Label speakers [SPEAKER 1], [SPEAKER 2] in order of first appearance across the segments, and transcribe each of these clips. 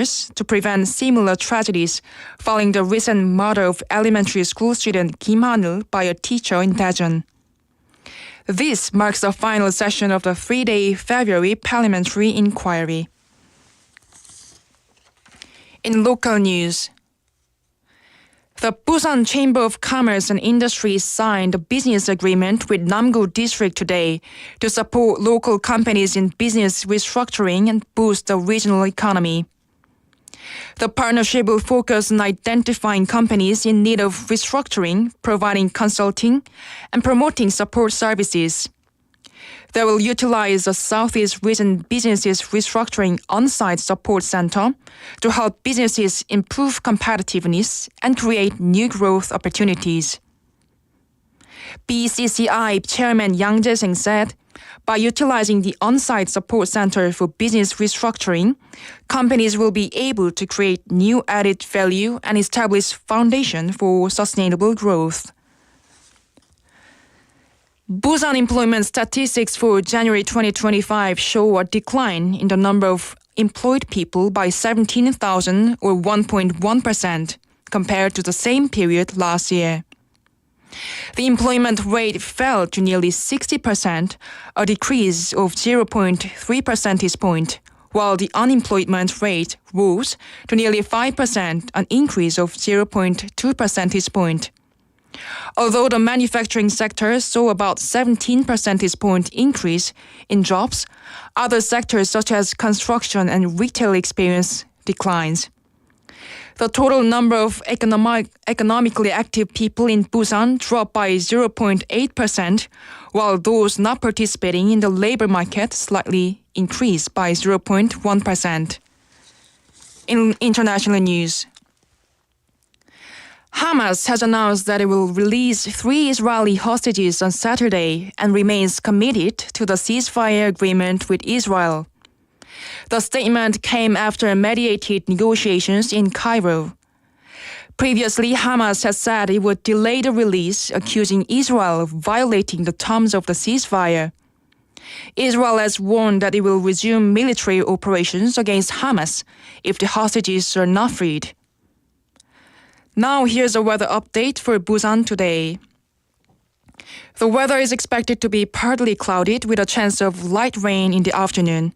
[SPEAKER 1] to prevent similar tragedies following the recent murder of elementary school student Kim Han-il by a teacher in Daejeon. This marks the final session of the three-day February parliamentary inquiry. In local news, the Busan Chamber of Commerce and Industry signed a business agreement with Namgu District today to support local companies in business restructuring and boost the regional economy. The partnership will focus on identifying companies in need of restructuring, providing consulting, and promoting support services. They will utilize the Southeast Region Businesses Restructuring On-Site Support Center to help businesses improve competitiveness and create new growth opportunities. BCCI Chairman Yang Jae-seng said, by utilizing the On-Site Support Center for Business Restructuring, companies will be able to create new added value and establish foundation for sustainable growth. Busan employment statistics for January 2025 show a decline in the number of employed people by 17,000 or 1.1% compared to the same period last year. The employment rate fell to nearly 60%, a decrease of 0.3 percentage point, while the unemployment rate rose to nearly 5%, an increase of 0.2 percentage point. Although the manufacturing sector saw about 17 percentage point increase in jobs, other sectors such as construction and retail experienced declines. The total number of economically active people in Busan dropped by 0.8%, while those not participating in the labor market slightly increased by 0.1%. In international news, Hamas has announced that it will release 3 Israeli hostages on Saturday and remains committed to the ceasefire agreement with Israel. The statement came after mediated negotiations in Cairo. Previously, Hamas has said it would delay the release, accusing Israel of violating the terms of the ceasefire. Israel has warned that it will resume military operations against Hamas if the hostages are not freed. Now here's a weather update for Busan today. The weather is expected to be partly cloudy with a chance of light rain in the afternoon.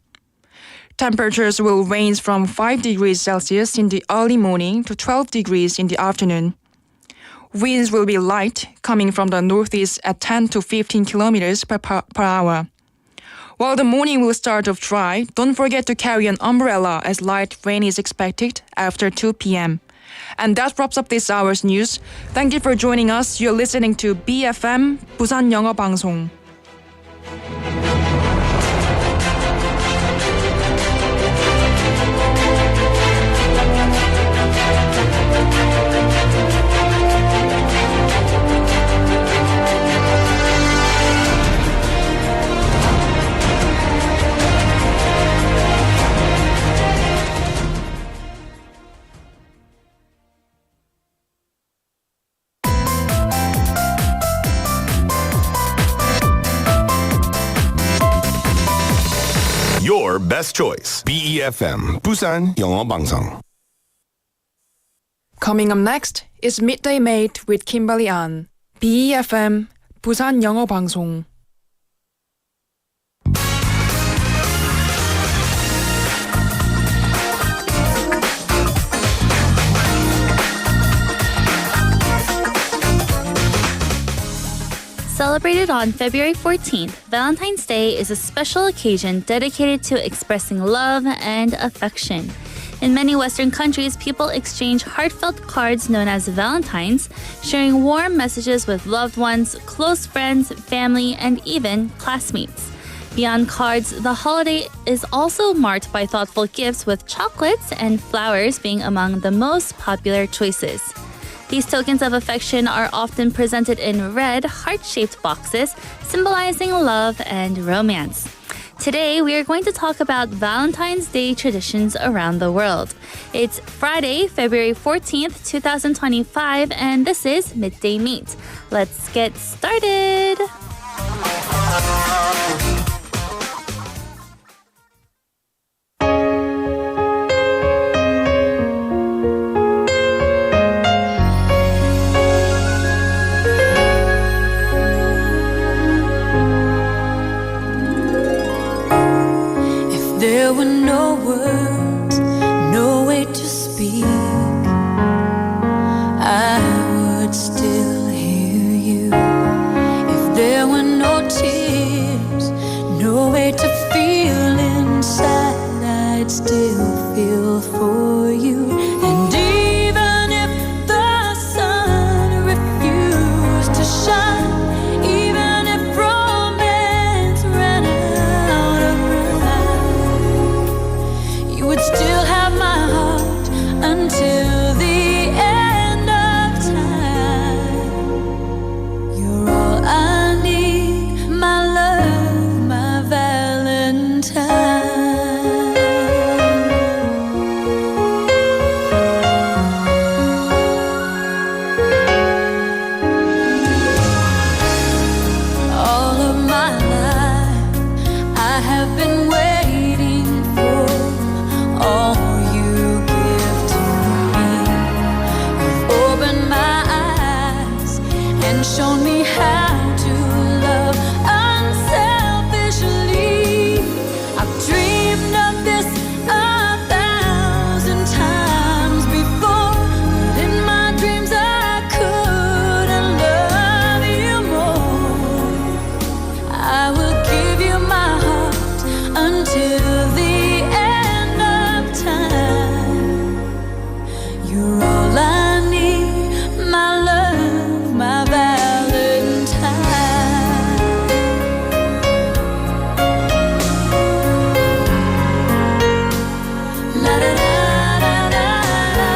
[SPEAKER 1] Temperatures will range from 5 degrees Celsius in the early morning to 12 degrees in the afternoon. Winds will be light, coming from the northeast at 10 to 15 kilometers per hour. While the morning will start off dry, don't forget to carry an umbrella as light rain is expected after 2 p.m. And that wraps up this hour's news. Thank you for joining us. You're listening to BFM 부산영어방송.
[SPEAKER 2] Your best choice. BEFM 부산영어방송.
[SPEAKER 1] Coming up next is Midday Mate with Kimberly An. BEFM 부산영어방송.
[SPEAKER 3] Celebrated on February 14th, Valentine's Day is a special occasion dedicated to expressing love and affection. In many Western countries, people exchange heartfelt cards known as Valentines, sharing warm messages with loved ones, close friends, family, and even classmates. Beyond cards, the holiday is also marked by thoughtful gifts with chocolates and flowers being among the most popular choices. These tokens of affection are often presented in red, heart-shaped boxes, symbolizing love and romance. Today, we are going to talk about Valentine's Day traditions around the world. It's Friday, February 14th, 2025, and this is Midday Mate. Let's get started!
[SPEAKER 4] for you. And even if the sun refused to shine, even if romance ran out of rhyme, you would still have my heart until the end of time. You're all I need, my love, my Valentine. All of my life I have been waiting for all you give to me. You've opened my eyes and shown me how to love unselfishly. I've dreamed of this 1,000 times before, but in my dreams I couldn't love you more. I will give you my heart until the end of time. You're all I need, my love, my Valentine. La da da da da da.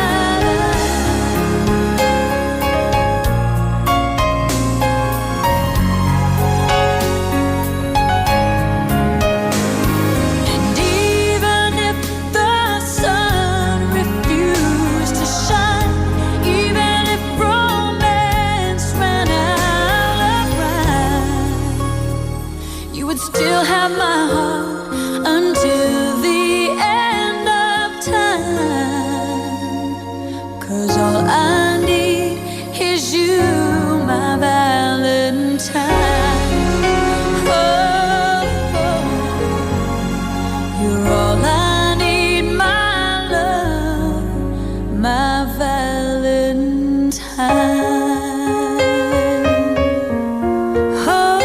[SPEAKER 4] And even if the sun refused to shine, even if romance ran out of rhyme, you would still have my heart until the end of time. 'Cause all I need is you, my Valentine. Oh, oh. You're all I need, my love, my Valentine. Oh,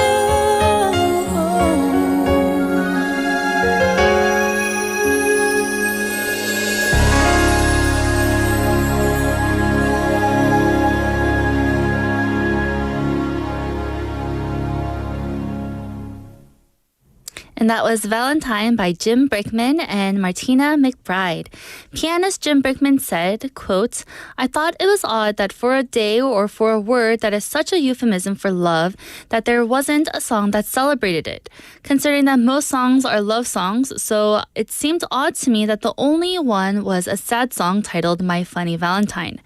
[SPEAKER 3] And that was Valentine by Jim Brickman and Martina McBride. Pianist Jim Brickman said, quote, "I thought it was odd that for a day or for a word that is such a euphemism for love, that there wasn't a song that celebrated it. Considering that most songs are love songs, so it seemed odd to me that the only one was a sad song titled My Funny Valentine."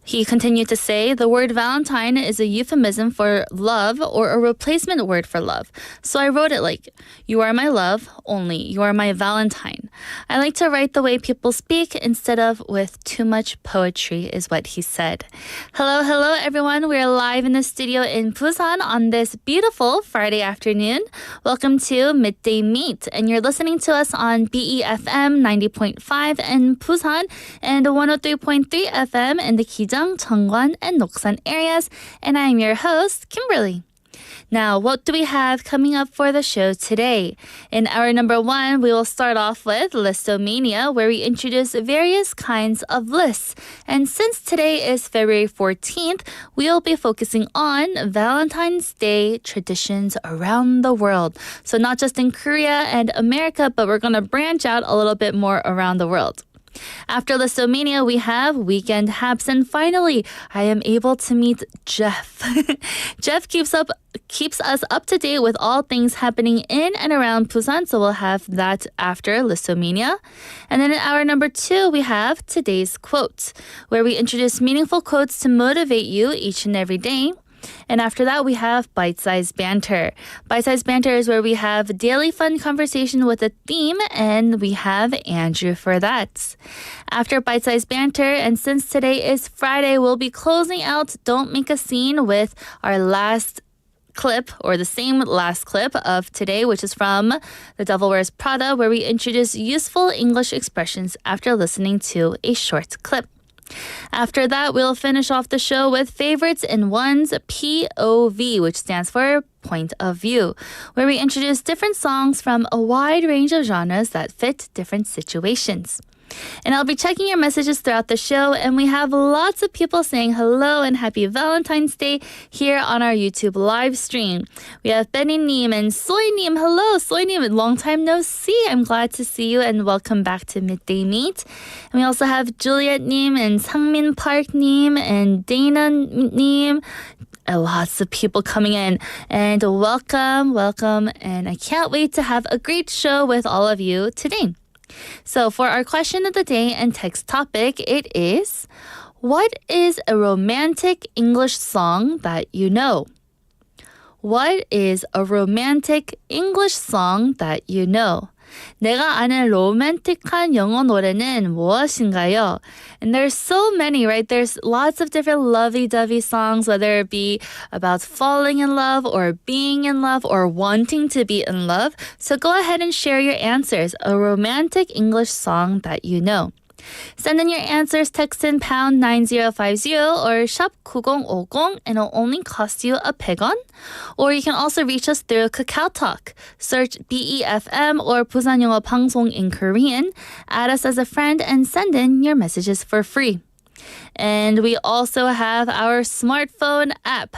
[SPEAKER 3] He continued to say, "The word Valentine is a euphemism for love or a replacement word for love. So I wrote it like, you are my love, only you are my Valentine. I like to write the way people speak instead of with too much poetry," is what he said. Hello, hello everyone. We're live in the studio in Busan on this beautiful Friday afternoon. Welcome to Midday Mate, and you're listening to us on BEFM 90.5 in Busan and 103.3 FM in the Kijang, Cheongwan, and Noksan areas. And I am your host, Kimberly. Now, what do we have coming up for the show today? In hour number 1, we will start off with Listomania, where we introduce various kinds of lists. And since today is February 14th, we'll be focusing on Valentine's Day traditions around the world. So not just in Korea and America, but we're going to branch out a little bit more around the world. After Listomania, we have Weekend Haps, and finally, I am able to meet Jeff. Jeff keeps us up to date with all things happening in and around Busan, so we'll have that after Listomania. And then in hour number 2, we have today's quote, where we introduce meaningful quotes to motivate you each and every day. And after that, we have Bite-Sized Banter. Bite-Sized Banter is where we have daily fun conversation with a theme, and we have Andrew for that. After Bite-Sized Banter, and since today is Friday, we'll be closing out Don't Make a Scene with our last clip, or the same last clip of today, which is from The Devil Wears Prada, where we introduce useful English expressions after listening to a short clip. After that, we'll finish off the show with Favorites in One's POV, which stands for Point of View, where we introduce different songs from a wide range of genres that fit different situations. And I'll be checking your messages throughout the show, and we have lots of people saying hello and happy Valentine's Day here on our YouTube live stream. We have Benny-님 and Soy-님. Hello, Soy-님. Long time no see. I'm glad to see you, and welcome back to Midday Mate. And we also have Juliet-님 and Sangmin Park-님 and Dana-님. Lots of people coming in, and welcome, and I can't wait to have a great show with all of you today. So for our question of the day and text topic, it is, what is a romantic English song that you know? What is a romantic English song that you know? 내가 아는 로맨틱한 영어 노래는 무엇인가요? And there's so many, right? There's lots of different lovey-dovey songs, whether it be about falling in love or being in love or wanting to be in love. So go ahead and share your answers. A romantic English song that you know. Send in your answers, text in pound 9050 or shop 9050 and it'll only cost you a 100원. Or you can also reach us through KakaoTalk. Search BEFM or 부산영어방송 in Korean. Add us as a friend and send in your messages for free. And we also have our smartphone app.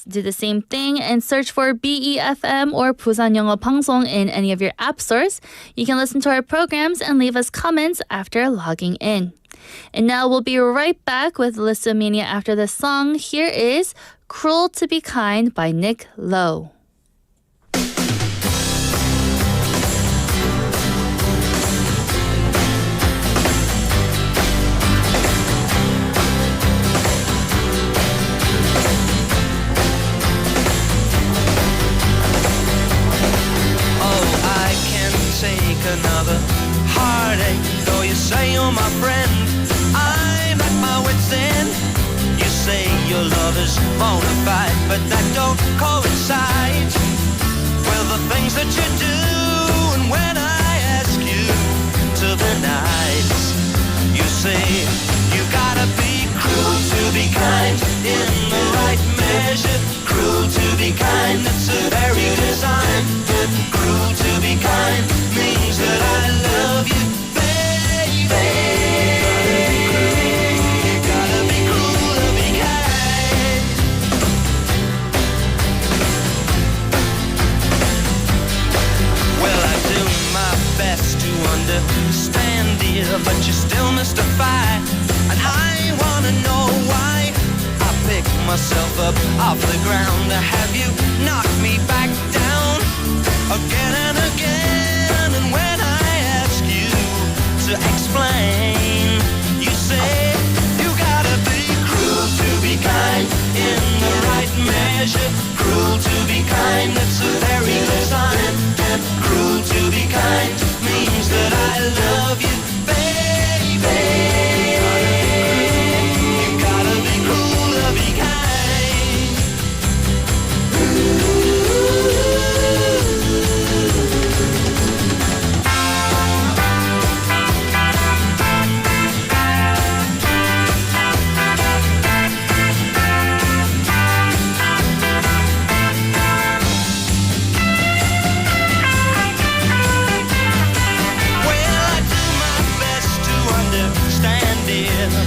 [SPEAKER 3] Do the same thing and search for BEFM or 부산영어방송 in any of your app stores. You can listen to our programs and leave us comments after logging in. And now we'll be right back with Listomania after this song. Here is Cruel to Be Kind by Nick Lowe.
[SPEAKER 5] Another heartache, though you say you're my friend. I'm at my wit's end. You say your love is bona fide, but that don't coincide with the things that you do. And when I ask you to the nights, you say you gotta be cruel to be kind in the right measure. Cruel to be kind, it's a very design. Cruel to be kind means that I love you, baby. You gotta be cruel to be kind. Well, I do my best to understand, dear, but you still mystify. And I wanna know why I pick myself up off the ground to have you knock me back down again and again. And when I ask you to explain, you say you gotta be cruel to be kind in the right measure. Cruel to be kind, that's a very design. And cruel to be kind means that I love you, baby. You gotta be cruel to be kind.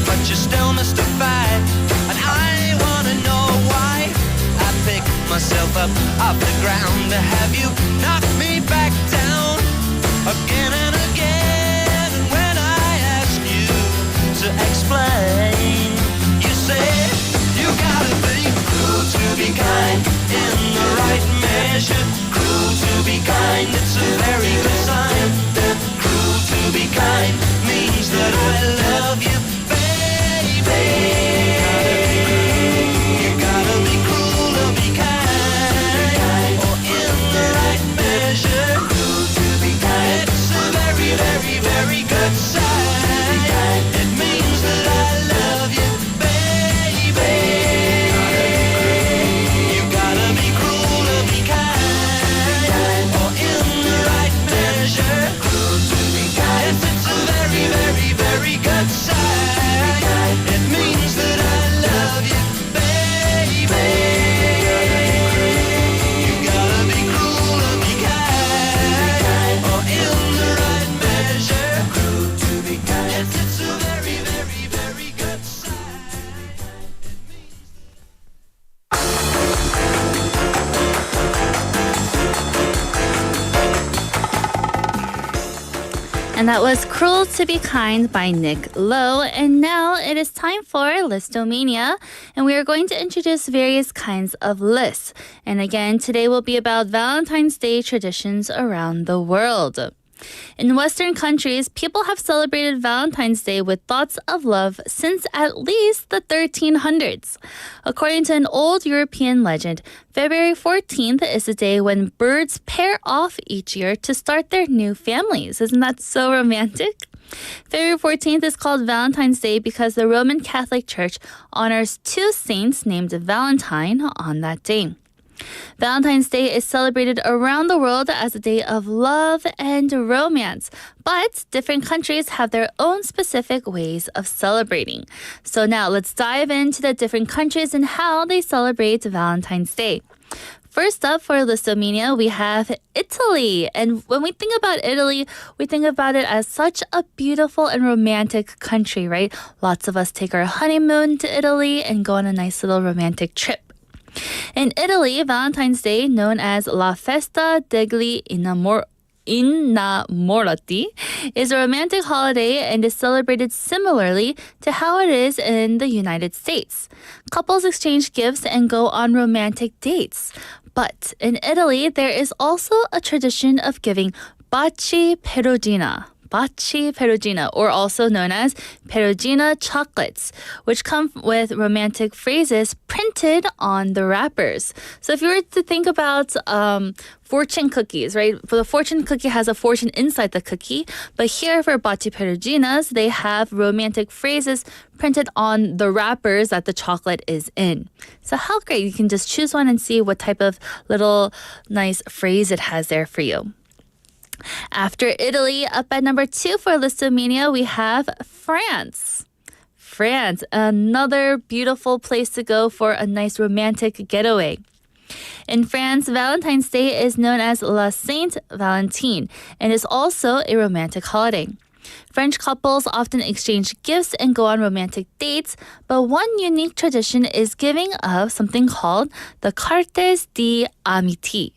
[SPEAKER 5] But you're still mystified, and I wanna know why I pick myself up off the ground to have you knock me back down again and again. And when I ask you to explain, you say you gotta be cruel to be kind in the right measure. Cruel to be kind, it's a very good sign. Cruel to be kind means that I love you, baby. You gotta be cruel to be kind, or in the right measure.
[SPEAKER 3] And that was Cruel to Be Kind by Nick Lowe. And now it is time for Listomania. And we are going to introduce various kinds of lists. And again, today will be about Valentine's Day traditions around the world. In Western countries, people have celebrated Valentine's Day with thoughts of love since at least the 1300s. According to an old European legend, February 14th is the day when birds pair off each year to start their new families. Isn't that so romantic? February 14th is called Valentine's Day because the Roman Catholic Church honors two saints named Valentine on that day. Valentine's Day is celebrated around the world as a day of love and romance, but different countries have their own specific ways of celebrating. So now let's dive into the different countries and how they celebrate Valentine's Day. First up for Listomania, we have Italy. And when we think about Italy, we think about it as such a beautiful and romantic country, right? Lots of us take our honeymoon to Italy and go on a nice little romantic trip. In Italy, Valentine's Day, known as La Festa degli Innamorati, is a romantic holiday and is celebrated similarly to how it is in the United States. Couples exchange gifts and go on romantic dates. But in Italy, there is also a tradition of giving baci perugina, or also known as perugina chocolates, which come with romantic phrases printed on the wrappers. So if you were to think about fortune cookies, right? For the fortune cookie has a fortune inside the cookie, but here for baci peruginas, they have romantic phrases printed on the wrappers that the chocolate is in. So how great. You can just choose one and see what type of little nice phrase it has there for you. After Italy, up at number 2 for Listomania, we have France. France, another beautiful place to go for a nice romantic getaway. In France, Valentine's Day is known as La Saint Valentine and is also a romantic holiday. French couples often exchange gifts and go on romantic dates, but one unique tradition is giving of something called the cartes d'amitié,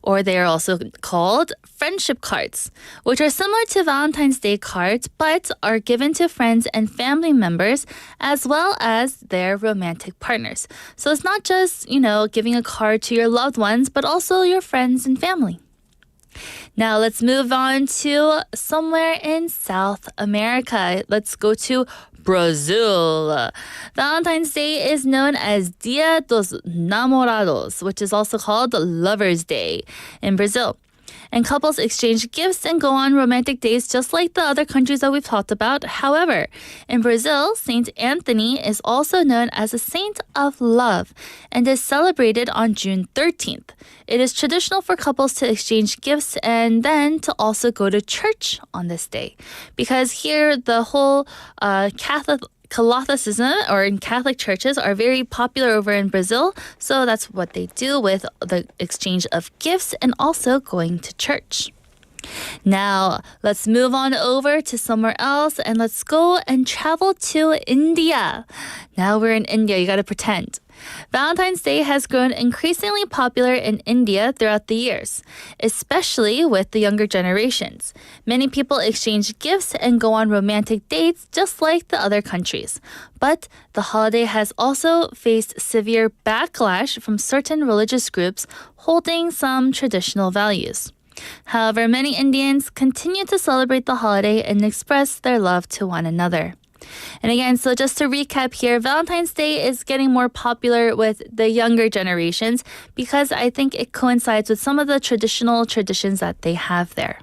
[SPEAKER 3] or they are also called friendship cards, which are similar to Valentine's Day cards but are given to friends and family members as well as their romantic partners. So it's not just, giving a card to your loved ones, but also your friends and family. Now let's move on to somewhere in South America. Let's go to Brazil. Valentine's Day is known as Dia dos Namorados, which is also called Lover's Day in Brazil. And couples exchange gifts and go on romantic dates just like the other countries that we've talked about. However, in Brazil, Saint Anthony is also known as a saint of love and is celebrated on June 13th. It is traditional for couples to exchange gifts and then to also go to church on this day. Because here, the whole Catholicism or in Catholic churches are very popular over in Brazil. So that's what they do with the exchange of gifts and also going to church. Now, let's move on over to somewhere else and let's go and travel to India. Now we're in India, you gotta pretend. Valentine's Day has grown increasingly popular in India throughout the years, especially with the younger generations. Many people exchange gifts and go on romantic dates just like the other countries. But the holiday has also faced severe backlash from certain religious groups holding some traditional values. However, many Indians continue to celebrate the holiday and express their love to one another. And again, so just to recap here, Valentine's Day is getting more popular with the younger generations because I think it coincides with some of the traditional traditions that they have there.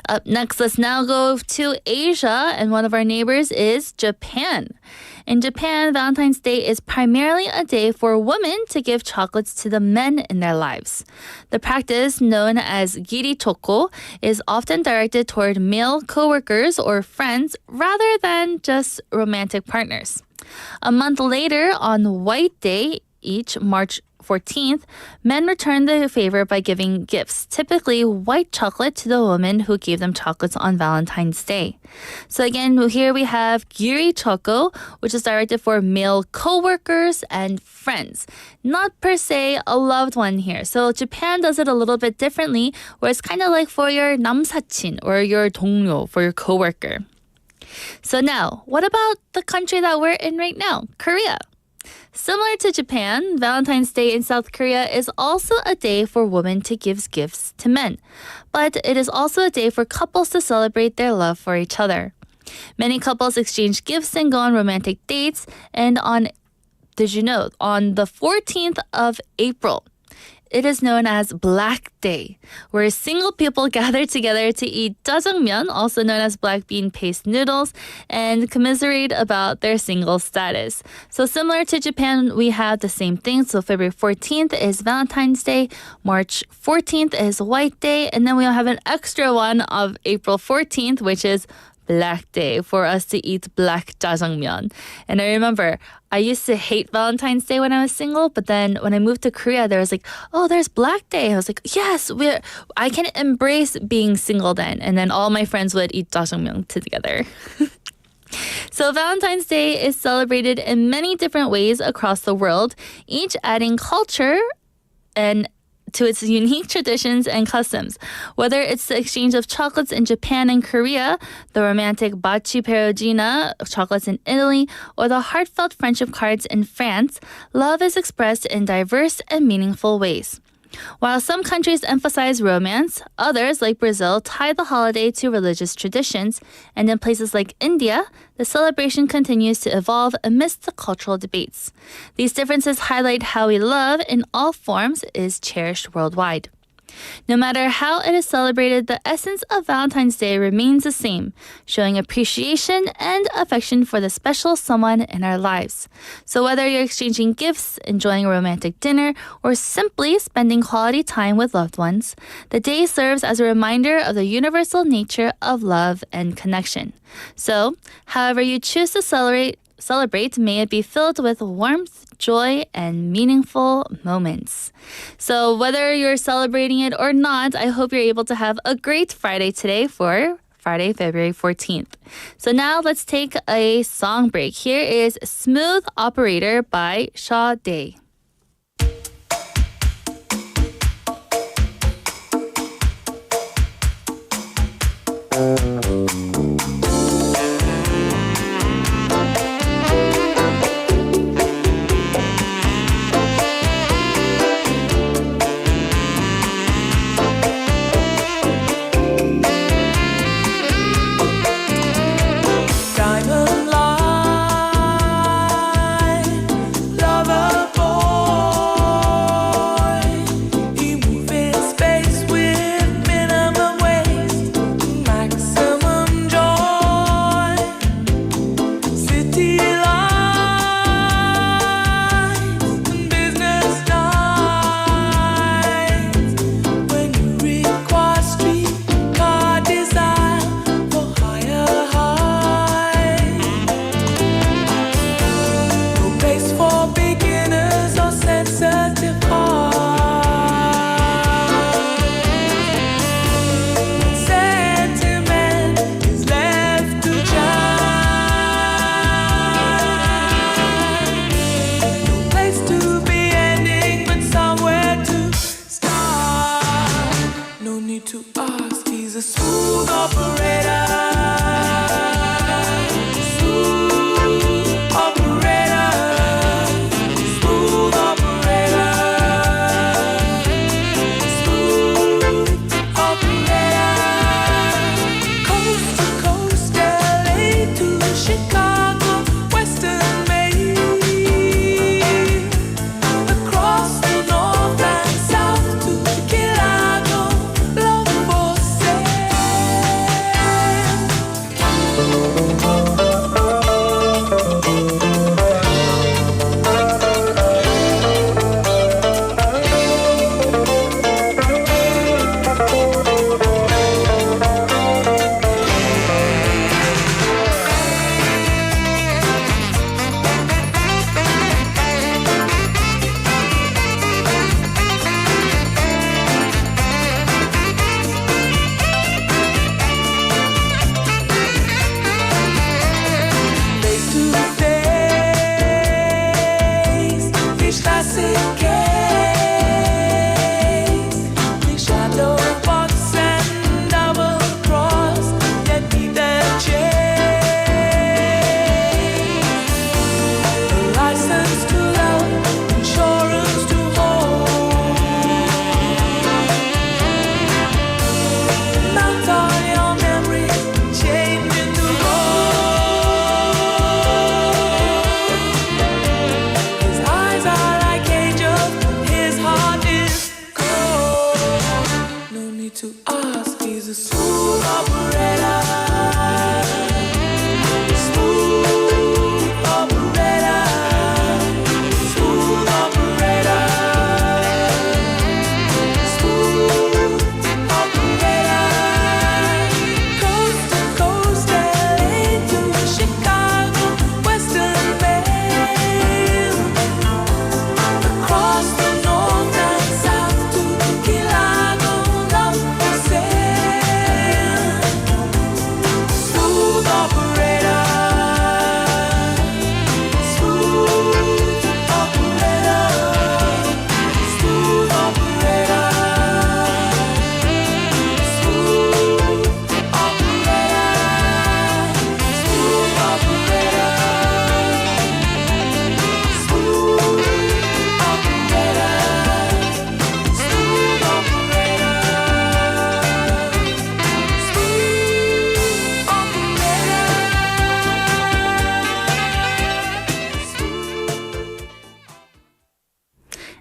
[SPEAKER 3] Up next, let's now go to Asia, and one of our neighbors is Japan. In Japan, Valentine's Day is primarily a day for women to give chocolates to the men in their lives. The practice, known as giri-choko, is often directed toward male coworkers or friends rather than just romantic partners. A month later, on White Day, each March 14th, men return the favor by giving gifts, typically white chocolate to the woman who gave them chocolates on Valentine's Day. So again, here we have Giri Choco, which is directed for male co-workers and friends. Not per se a loved one here. So Japan does it a little bit differently, where it's kind of like for your 남사친 or your 동료, for your co-worker. So now, what about the country that we're in right now, Korea? Similar to Japan, Valentine's Day in South Korea is also a day for women to give gifts to men. But it is also a day for couples to celebrate their love for each other. Many couples exchange gifts and go on romantic dates. And did you know, on the 14th of April, it is known as Black Day, where single people gather together to eat jjajangmyeon, also known as black bean paste noodles, and commiserate about their single status. So similar to Japan, we have the same thing. So February 14th is Valentine's Day, March 14th is White Day, and then we'll have an extra one of April 14th, which is Black Day, for us to eat black jjajangmyeon. And I remember I used to hate Valentine's Day when I was single, but then when I moved to Korea, there was like, oh, there's Black Day. I was like, yes, I can embrace being single then. And then all my friends would eat jjajangmyeon together. So Valentine's Day is celebrated in many different ways across the world, each adding culture and to its unique traditions and customs. Whether it's the exchange of chocolates in Japan and Korea, the romantic baci perugina chocolates in Italy, or the heartfelt friendship cards in France, love is expressed in diverse and meaningful ways. While some countries emphasize romance, others, like Brazil, tie the holiday to religious traditions, and in places like India, the celebration continues to evolve amidst the cultural debates. These differences highlight how love in all forms is cherished worldwide. No matter how it is celebrated, the essence of Valentine's Day remains the same, showing appreciation and affection for the special someone in our lives. So whether you're exchanging gifts, enjoying a romantic dinner, or simply spending quality time with loved ones, the day serves as a reminder of the universal nature of love and connection. So, however you choose to celebrate, may it be filled with warmth, joy, and meaningful moments. So whether you're celebrating it or not, I hope you're able to have a great Friday today for Friday, February 14th. So now let's take a song break. Here is Smooth Operator by Sade.
[SPEAKER 5] Diamond light, lover boy.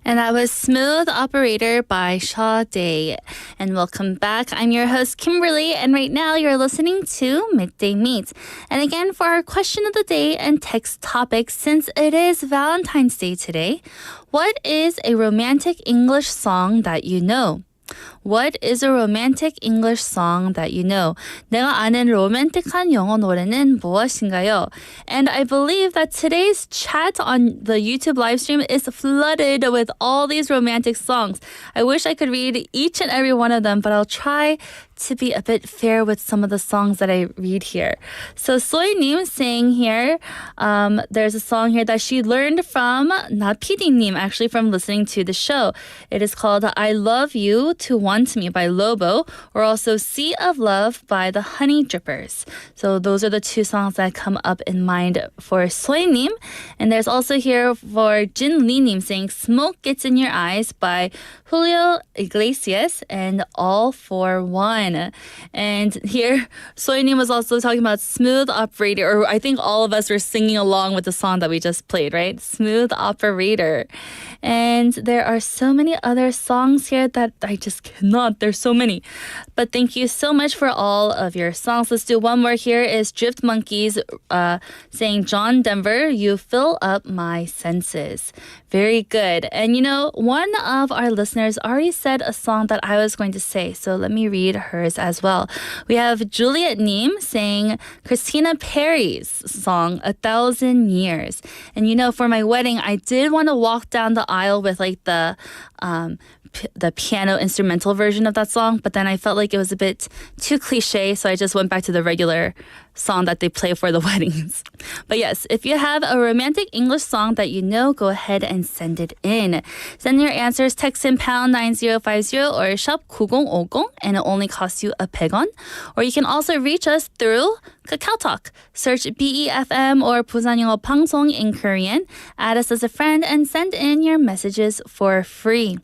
[SPEAKER 3] And that was Smooth Operator by Sade. And welcome back. I'm your host, Kimberly. And right now you're listening to Midday Mate. And again, for our question of the day and text topic, since it is Valentine's Day today, what is a romantic English song that you know? What is a romantic English song that you know? 내가 아는 로맨틱한 영어 노래는 무엇인가요? And I believe that today's chat on the YouTube live stream is flooded with all these romantic songs. I wish I could read each and every one of them, but I'll try to be a bit fair with some of the songs that I read here. So Soy-nim saying here, there's a song here that she learned from, not PD-nim, actually from listening to the show. It is called I Love You to Want Me by Lobo, or also Sea of Love by the Honey Drippers. So those are the two songs that come up in mind for Soy-nim. And there's also here for Jin Lee-nim saying Smoke Gets in Your Eyes by Julio Iglesias and All for One. And here, Soy-nim was also talking about Smooth Operator, or I think all of us were singing along with the song that we just played, right? Smooth Operator. And there are so many other songs here that I just cannot. There's so many. But thank you so much for all of your songs. Let's do one more here is Drift Monkeys saying, John Denver, you fill up my senses. Very good. And you know, one of our listeners already said a song that I was going to say, so let me read hers as well. We have Juliet Neem saying Christina Perry's song, 1,000 Years. And you know, for my wedding, I did want to walk down the aisle with like the piano instrumental version of that song, but then I felt like it was a bit too cliche, so I just went back to the regular song that they play for the weddings. But yes, if you have a romantic English song that you know, go ahead and send it in. Send your answers, text in pound 9050 or shop 9050, and it only costs you a 100원. Or you can also reach us through Kakao Talk. Search BEFM or 부산영어방송 in Korean, add us as a friend, and send in your messages for free.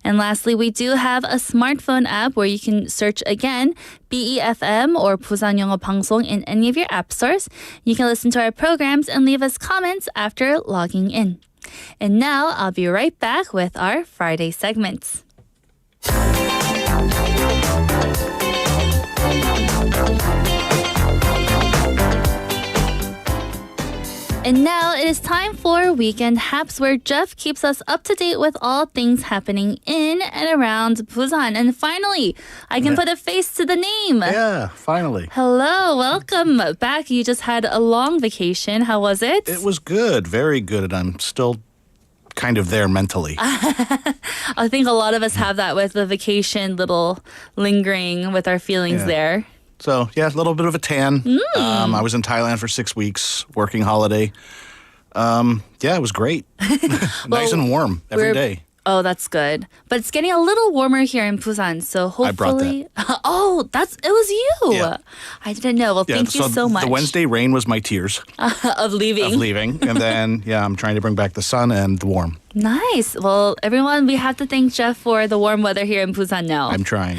[SPEAKER 3] And lastly, we do have a smartphone app where you can search again BEFM or 부산영어방송 in any of your app stores. You can listen to our programs and leave us comments after logging in. And now I'll be right back with our Friday segments. And now it is time for Weekend Haps, where Jeff keeps us up to date with all things happening in and around Busan. And finally, I can put a face to the name.
[SPEAKER 6] Yeah, finally.
[SPEAKER 3] Hello, welcome back. You just had a long vacation. How was it?
[SPEAKER 6] It was good, very good, and I'm still kind of there mentally.
[SPEAKER 3] I think a lot of us have that with the vacation, little lingering with our feelings there.
[SPEAKER 6] So, yeah, a little bit of a tan. I was in Thailand for 6 weeks, working holiday. Yeah, it was great. Nice and warm every day.
[SPEAKER 3] Oh, that's good. But it's getting a little warmer here in Busan, so hopefully...
[SPEAKER 6] I brought that.
[SPEAKER 3] Oh, it was you.
[SPEAKER 6] Yeah.
[SPEAKER 3] I didn't know. Well, thank you so much.
[SPEAKER 6] The Wednesday rain was my tears.
[SPEAKER 3] Of leaving.
[SPEAKER 6] And then, I'm trying to bring back the sun and the warm.
[SPEAKER 3] Nice. Well, everyone, we have to thank Jeff for the warm weather here in Busan now.
[SPEAKER 6] I'm trying.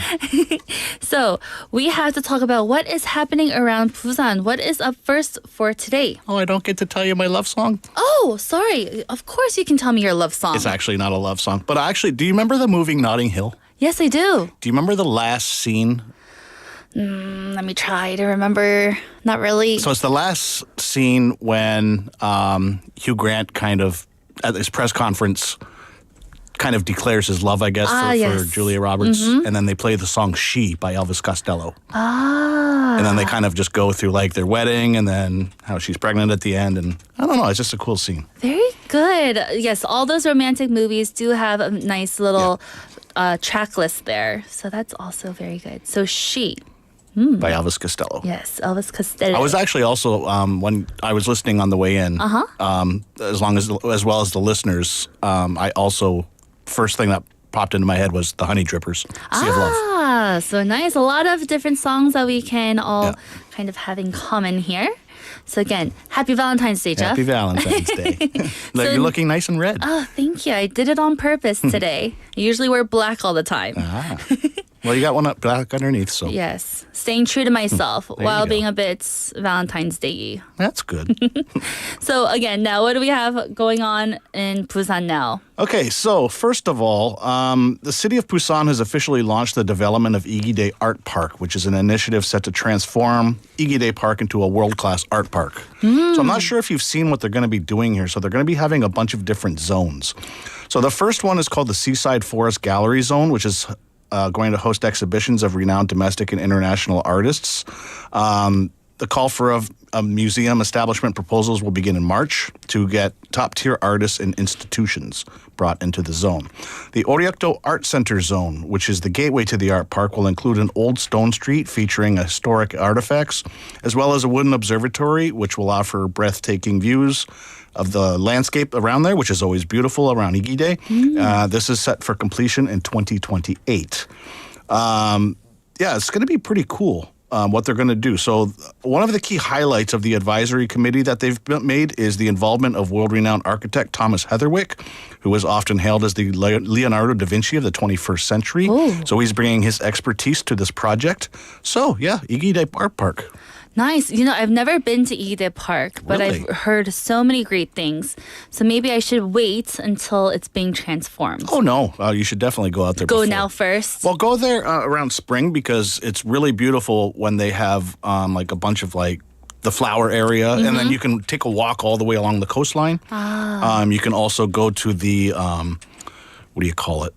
[SPEAKER 3] So, we have to talk about what is happening around Busan. What is up first for today?
[SPEAKER 6] Oh, I don't get to tell you my love song?
[SPEAKER 3] Oh, sorry. Of course you can tell me your love song.
[SPEAKER 6] It's actually not a love song. But actually, do you remember the movie Notting Hill?
[SPEAKER 3] Yes, I do.
[SPEAKER 6] Do you remember the last scene?
[SPEAKER 3] Let me try to remember. Not really.
[SPEAKER 6] So it's the last scene when Hugh Grant kind of, at his press conference, kind of declares his love, I guess, for Julia Roberts. Mm-hmm. And then they play the song She by Elvis Costello. And then they kind of just go through like their wedding and then how she's pregnant at the end. And I don't know, it's just a cool scene.
[SPEAKER 3] Very good. Yes, all those romantic movies do have a nice little track list there. So that's also very good. So She.
[SPEAKER 6] By Elvis Costello.
[SPEAKER 3] Yes, Elvis Costello.
[SPEAKER 6] I was actually also, when I was listening on the way in, as well as the listeners, I also, first thing that popped into my head was the Honey Drippers, Sea of Love.
[SPEAKER 3] So nice. A lot of different songs that we can all kind of have in common here. So again, happy Valentine's Day, Jeff.
[SPEAKER 6] Happy Valentine's Day. You're looking nice and red.
[SPEAKER 3] Oh, thank you. I did it on purpose today. I usually wear black all the time.
[SPEAKER 6] Well, you got one up back underneath, so
[SPEAKER 3] Yes, staying true to myself while
[SPEAKER 6] go.
[SPEAKER 3] being a bit Valentine's Day-y.
[SPEAKER 6] that's good.
[SPEAKER 3] So again, now what do we have going on in Busan now?
[SPEAKER 6] Okay, so first of all, the city of Busan has officially launched the development of Igide Art Park, which is an initiative set to transform Igide Park into a world-class art park. So I'm not sure if you've seen what they're going to be doing here. So they're going to be having a bunch of different zones. So the first one is called the Seaside Forest Gallery Zone, which is going to host exhibitions of renowned domestic and international artists. The call for museum establishment proposals will begin in March to get top-tier artists and institutions brought into the zone. The Oryokdo Art Center Zone, which is the gateway to the art park, will include an old stone street featuring historic artifacts, as well as a wooden observatory, which will offer breathtaking views of the landscape around there, which is always beautiful around Igide. This is set for completion in 2028. It's going to be pretty cool. What they're going to do. So one of the key highlights of the advisory committee that they've made is the involvement of world-renowned architect Thomas Heatherwick, who is often hailed as the Leonardo da Vinci of the 21st century.
[SPEAKER 3] Ooh.
[SPEAKER 6] So he's bringing his expertise to this project. So, yeah, Igide Art Park.
[SPEAKER 3] Nice. You know, I've never been to Ide Park, but
[SPEAKER 6] Really?
[SPEAKER 3] I've heard so many great things. So maybe I should wait until it's being transformed.
[SPEAKER 6] Oh, no. You should definitely go out there
[SPEAKER 3] Go
[SPEAKER 6] before.
[SPEAKER 3] now first.
[SPEAKER 6] Well, go there around spring because it's really beautiful when they have like a bunch of like the flower area, and then you can take a walk all the way along the coastline. You can also go to the, what do you call it?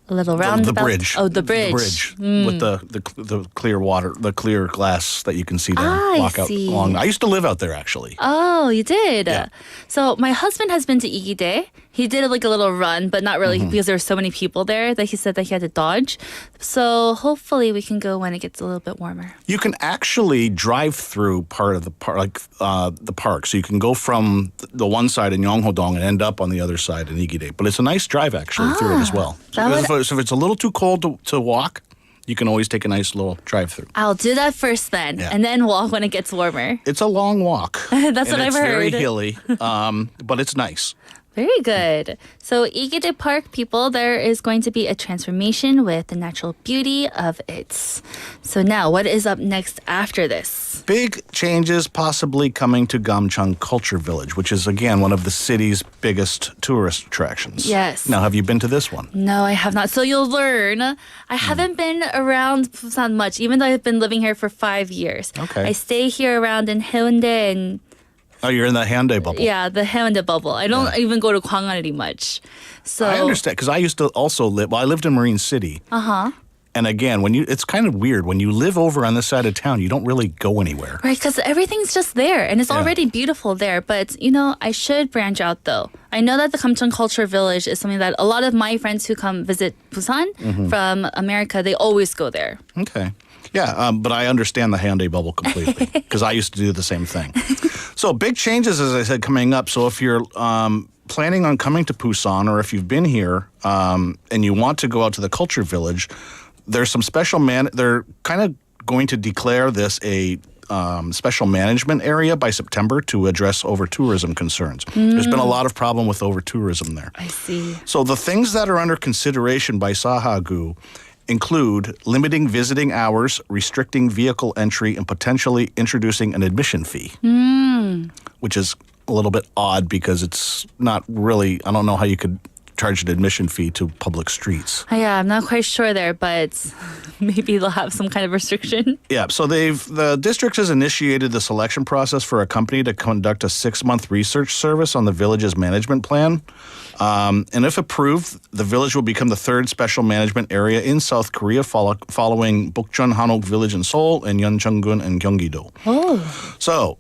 [SPEAKER 3] A little roundabout.
[SPEAKER 6] The bridge.
[SPEAKER 3] Oh, the bridge.
[SPEAKER 6] The bridge with the clear water, the clear glass that you can see down.
[SPEAKER 3] I
[SPEAKER 6] Walk out
[SPEAKER 3] see.
[SPEAKER 6] along. I used to live out there actually.
[SPEAKER 3] Oh, you did?
[SPEAKER 6] Yeah.
[SPEAKER 3] So my husband has been to Igide. He did like a little run, but not really because there were so many people there that he said that he had to dodge. So hopefully we can go when it gets a little bit warmer.
[SPEAKER 6] You can actually drive through part of the park, like the park. So you can go from the one side in Yonghodong and end up on the other side in Igide. But it's a nice drive actually through it as well. So if it's a little too cold to walk, you can always take a nice little drive through.
[SPEAKER 3] I'll do that first then,
[SPEAKER 6] Yeah.
[SPEAKER 3] and then walk when it gets warmer.
[SPEAKER 6] It's a long walk.
[SPEAKER 3] That's what I've
[SPEAKER 6] It's very
[SPEAKER 3] heard.
[SPEAKER 6] hilly, but it's nice.
[SPEAKER 3] Very good. So Igide Park, people, there is going to be a transformation with the natural beauty of it. So now, what is up next after this?
[SPEAKER 6] Big changes possibly coming to Gamcheon Culture Village, which is, again, one of the city's biggest tourist attractions.
[SPEAKER 3] Yes.
[SPEAKER 6] Now, have you been to this one?
[SPEAKER 3] No, I have not. So you'll learn. I haven't been around Busan much, even though I've been living here for 5 years.
[SPEAKER 6] Okay.
[SPEAKER 3] I stay here around in Haeundae and
[SPEAKER 6] Oh, you're in the Hyundai bubble.
[SPEAKER 3] yeah, the Haeundae bubble. I don't even go to Gwanghwaneori much. So
[SPEAKER 6] I understand, because I used to also live, I lived in Marine City. And again, it's kind of weird. When you live over on this side of town, you don't really go anywhere.
[SPEAKER 3] Right, because everything's just there and it's
[SPEAKER 6] Yeah.
[SPEAKER 3] already beautiful there. But, you know, I should branch out though. I know that the Gamcheon Culture Village is something that a lot of my friends who come visit Busan from America, they always go there.
[SPEAKER 6] Okay. Yeah, but I understand the Hyundai bubble completely because I used to do the same thing. So big changes, as I said, coming up. So if you're planning on coming to Busan, or if you've been here and you want to go out to the Culture Village, there's some special they're kind of going to declare this a special management area by September to address over-tourism concerns. There's been a lot of problem with over-tourism there.
[SPEAKER 3] I see.
[SPEAKER 6] So the things that are under consideration by Sahagu include limiting visiting hours, restricting vehicle entry, and potentially introducing an admission fee, which is a little bit odd because it's not really, I don't know how you could charge an admission fee to public streets.
[SPEAKER 3] Yeah, I'm not quite sure there, but maybe they'll have some kind of restriction.
[SPEAKER 6] Yeah, so the district has initiated the selection process for a company to conduct a 6-month research service on the village's management plan. And if approved, the village will become the third special management area in South Korea following Bukchon Hanok Village in Seoul and Yeoncheon-gun in Gyeonggi-do.
[SPEAKER 3] Oh.
[SPEAKER 6] So,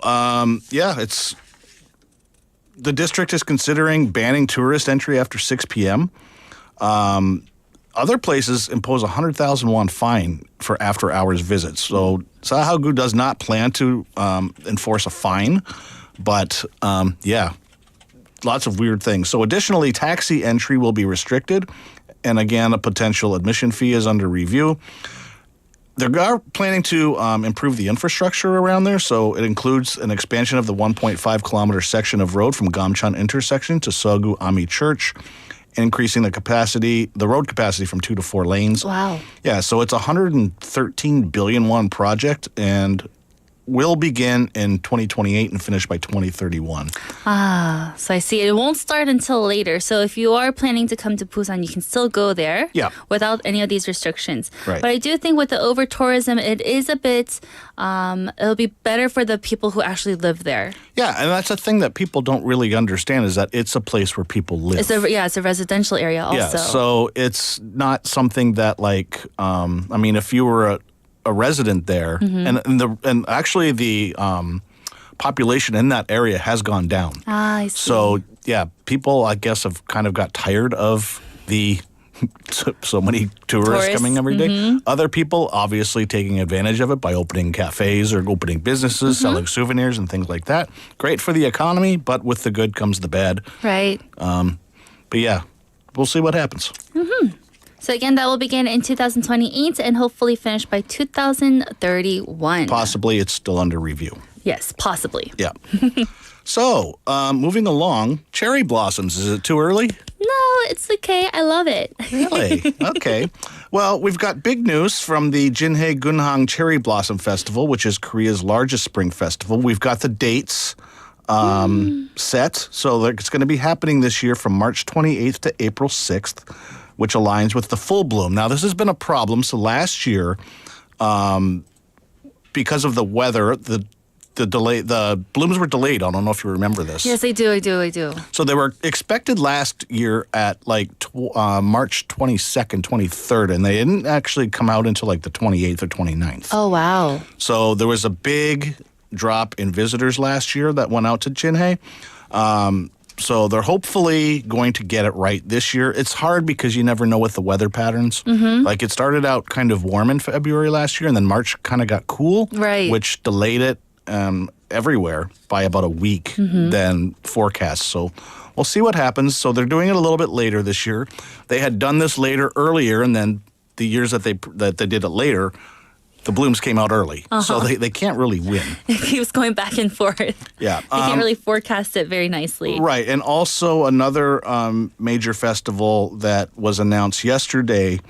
[SPEAKER 6] the district is considering banning tourist entry after 6 p.m. Other places impose 100,000 won fine for after-hours visits. So Sahagu does not plan to enforce a fine, but lots of weird things. So additionally, taxi entry will be restricted, and again, a potential admission fee is under review. They are planning to improve the infrastructure around there, so it includes an expansion of the 1.5-kilometer section of road from Gamcheon intersection to Sogu Ami Church, increasing the road capacity from 2 to 4 lanes.
[SPEAKER 3] Wow.
[SPEAKER 6] Yeah, so it's a 113 billion won project and will begin in 2028 and finish by 2031.
[SPEAKER 3] So I see. It won't start until later. So if you are planning to come to Busan, you can still go there without any of these restrictions.
[SPEAKER 6] Right.
[SPEAKER 3] But I do think with the over-tourism, it is a bit, it'll be better for the people who actually live there.
[SPEAKER 6] Yeah, and that's a thing that people don't really understand is that it's a place where people live.
[SPEAKER 3] It's a residential area also.
[SPEAKER 6] Yeah, so it's not something that if you were a resident there, and actually the population in that area has gone down.
[SPEAKER 3] I see.
[SPEAKER 6] So yeah, people I guess have kind of got tired of the so many tourists coming every day. Other people obviously taking advantage of it by opening cafes or opening businesses, selling souvenirs and things like that. Great for the economy, but with the good comes the bad.
[SPEAKER 3] Right.
[SPEAKER 6] But yeah, we'll see what happens.
[SPEAKER 3] So again, that will begin in 2028 and hopefully finish by 2031.
[SPEAKER 6] Possibly it's still under review.
[SPEAKER 3] Yes, possibly.
[SPEAKER 6] Yeah. So, moving along, cherry blossoms. Is it too early?
[SPEAKER 3] No, it's okay. I love it.
[SPEAKER 6] Really? Okay. Well, we've got big news from the Jinhae Gunhang Cherry Blossom Festival, which is Korea's largest spring festival. We've got the dates set. So it's going to be happening this year from March 28th to April 6th, which aligns with the full bloom. Now, this has been a problem. So last year, because of the weather, the blooms were delayed. I don't know if you remember this.
[SPEAKER 3] Yes, I do.
[SPEAKER 6] So they were expected last year at March 22nd, 23rd, and they didn't actually come out until the 28th or 29th.
[SPEAKER 3] Oh, wow.
[SPEAKER 6] So there was a big drop in visitors last year that went out to Jinhae. So they're hopefully going to get it right this year. It's hard because you never know with the weather patterns. It started out kind of warm in February last year, and then March kind of got cool,
[SPEAKER 3] right,
[SPEAKER 6] which delayed it everywhere by about a week than forecast. So we'll see what happens. So they're doing it a little bit later this year. They had done this earlier, and then the years that they did it later, the blooms came out early. So they can't really win.
[SPEAKER 3] It keeps going back and forth.
[SPEAKER 6] Yeah.
[SPEAKER 3] They can't really forecast it very nicely.
[SPEAKER 6] Right. And also another major festival that was announced yesterday,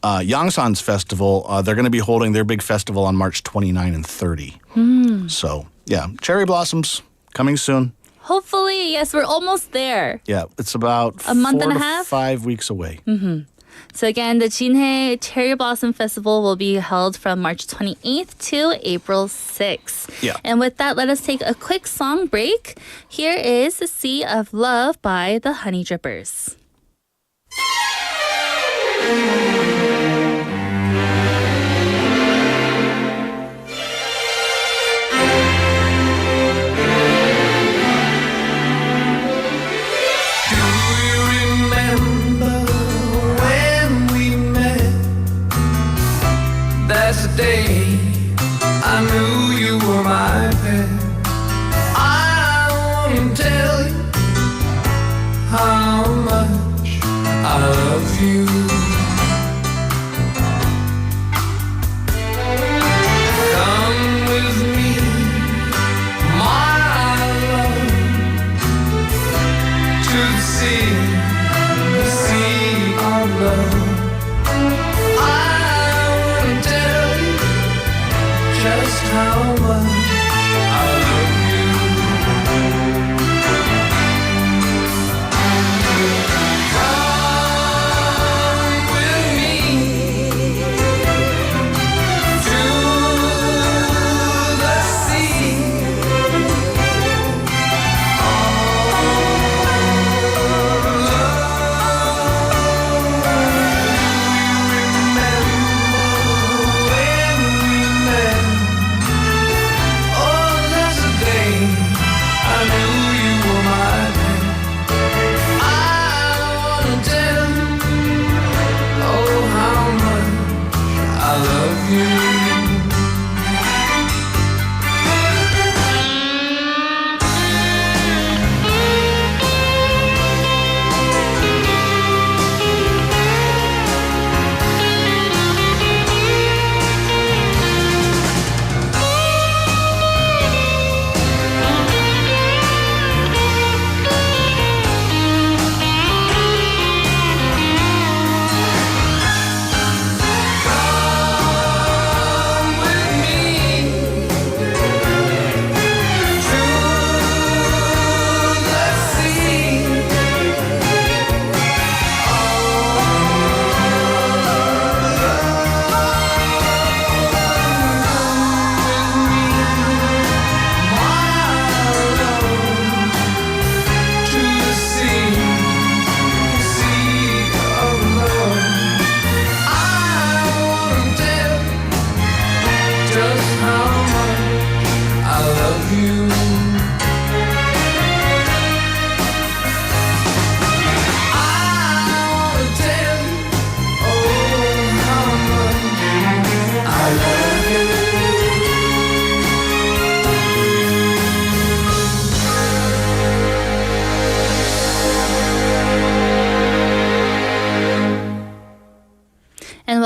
[SPEAKER 6] Yangsan's festival, they're going to be holding their big festival on March 29 and 30. So, yeah, cherry blossoms coming soon.
[SPEAKER 3] Hopefully, yes, we're almost there.
[SPEAKER 6] Yeah, it's about
[SPEAKER 3] a month
[SPEAKER 6] 4
[SPEAKER 3] and a
[SPEAKER 6] to
[SPEAKER 3] half?
[SPEAKER 6] 5 weeks away.
[SPEAKER 3] So again, the Jinhae Cherry Blossom Festival will be held from March 28th to April 6th.
[SPEAKER 6] Yeah.
[SPEAKER 3] And with that, let us take a quick song break. Here is The Sea of Love by the Honey Drippers.
[SPEAKER 5] That's the day I knew you were my pet. I want to tell you how much I love you. Come with me, my love, to the sea of love. Just how much I love you. Come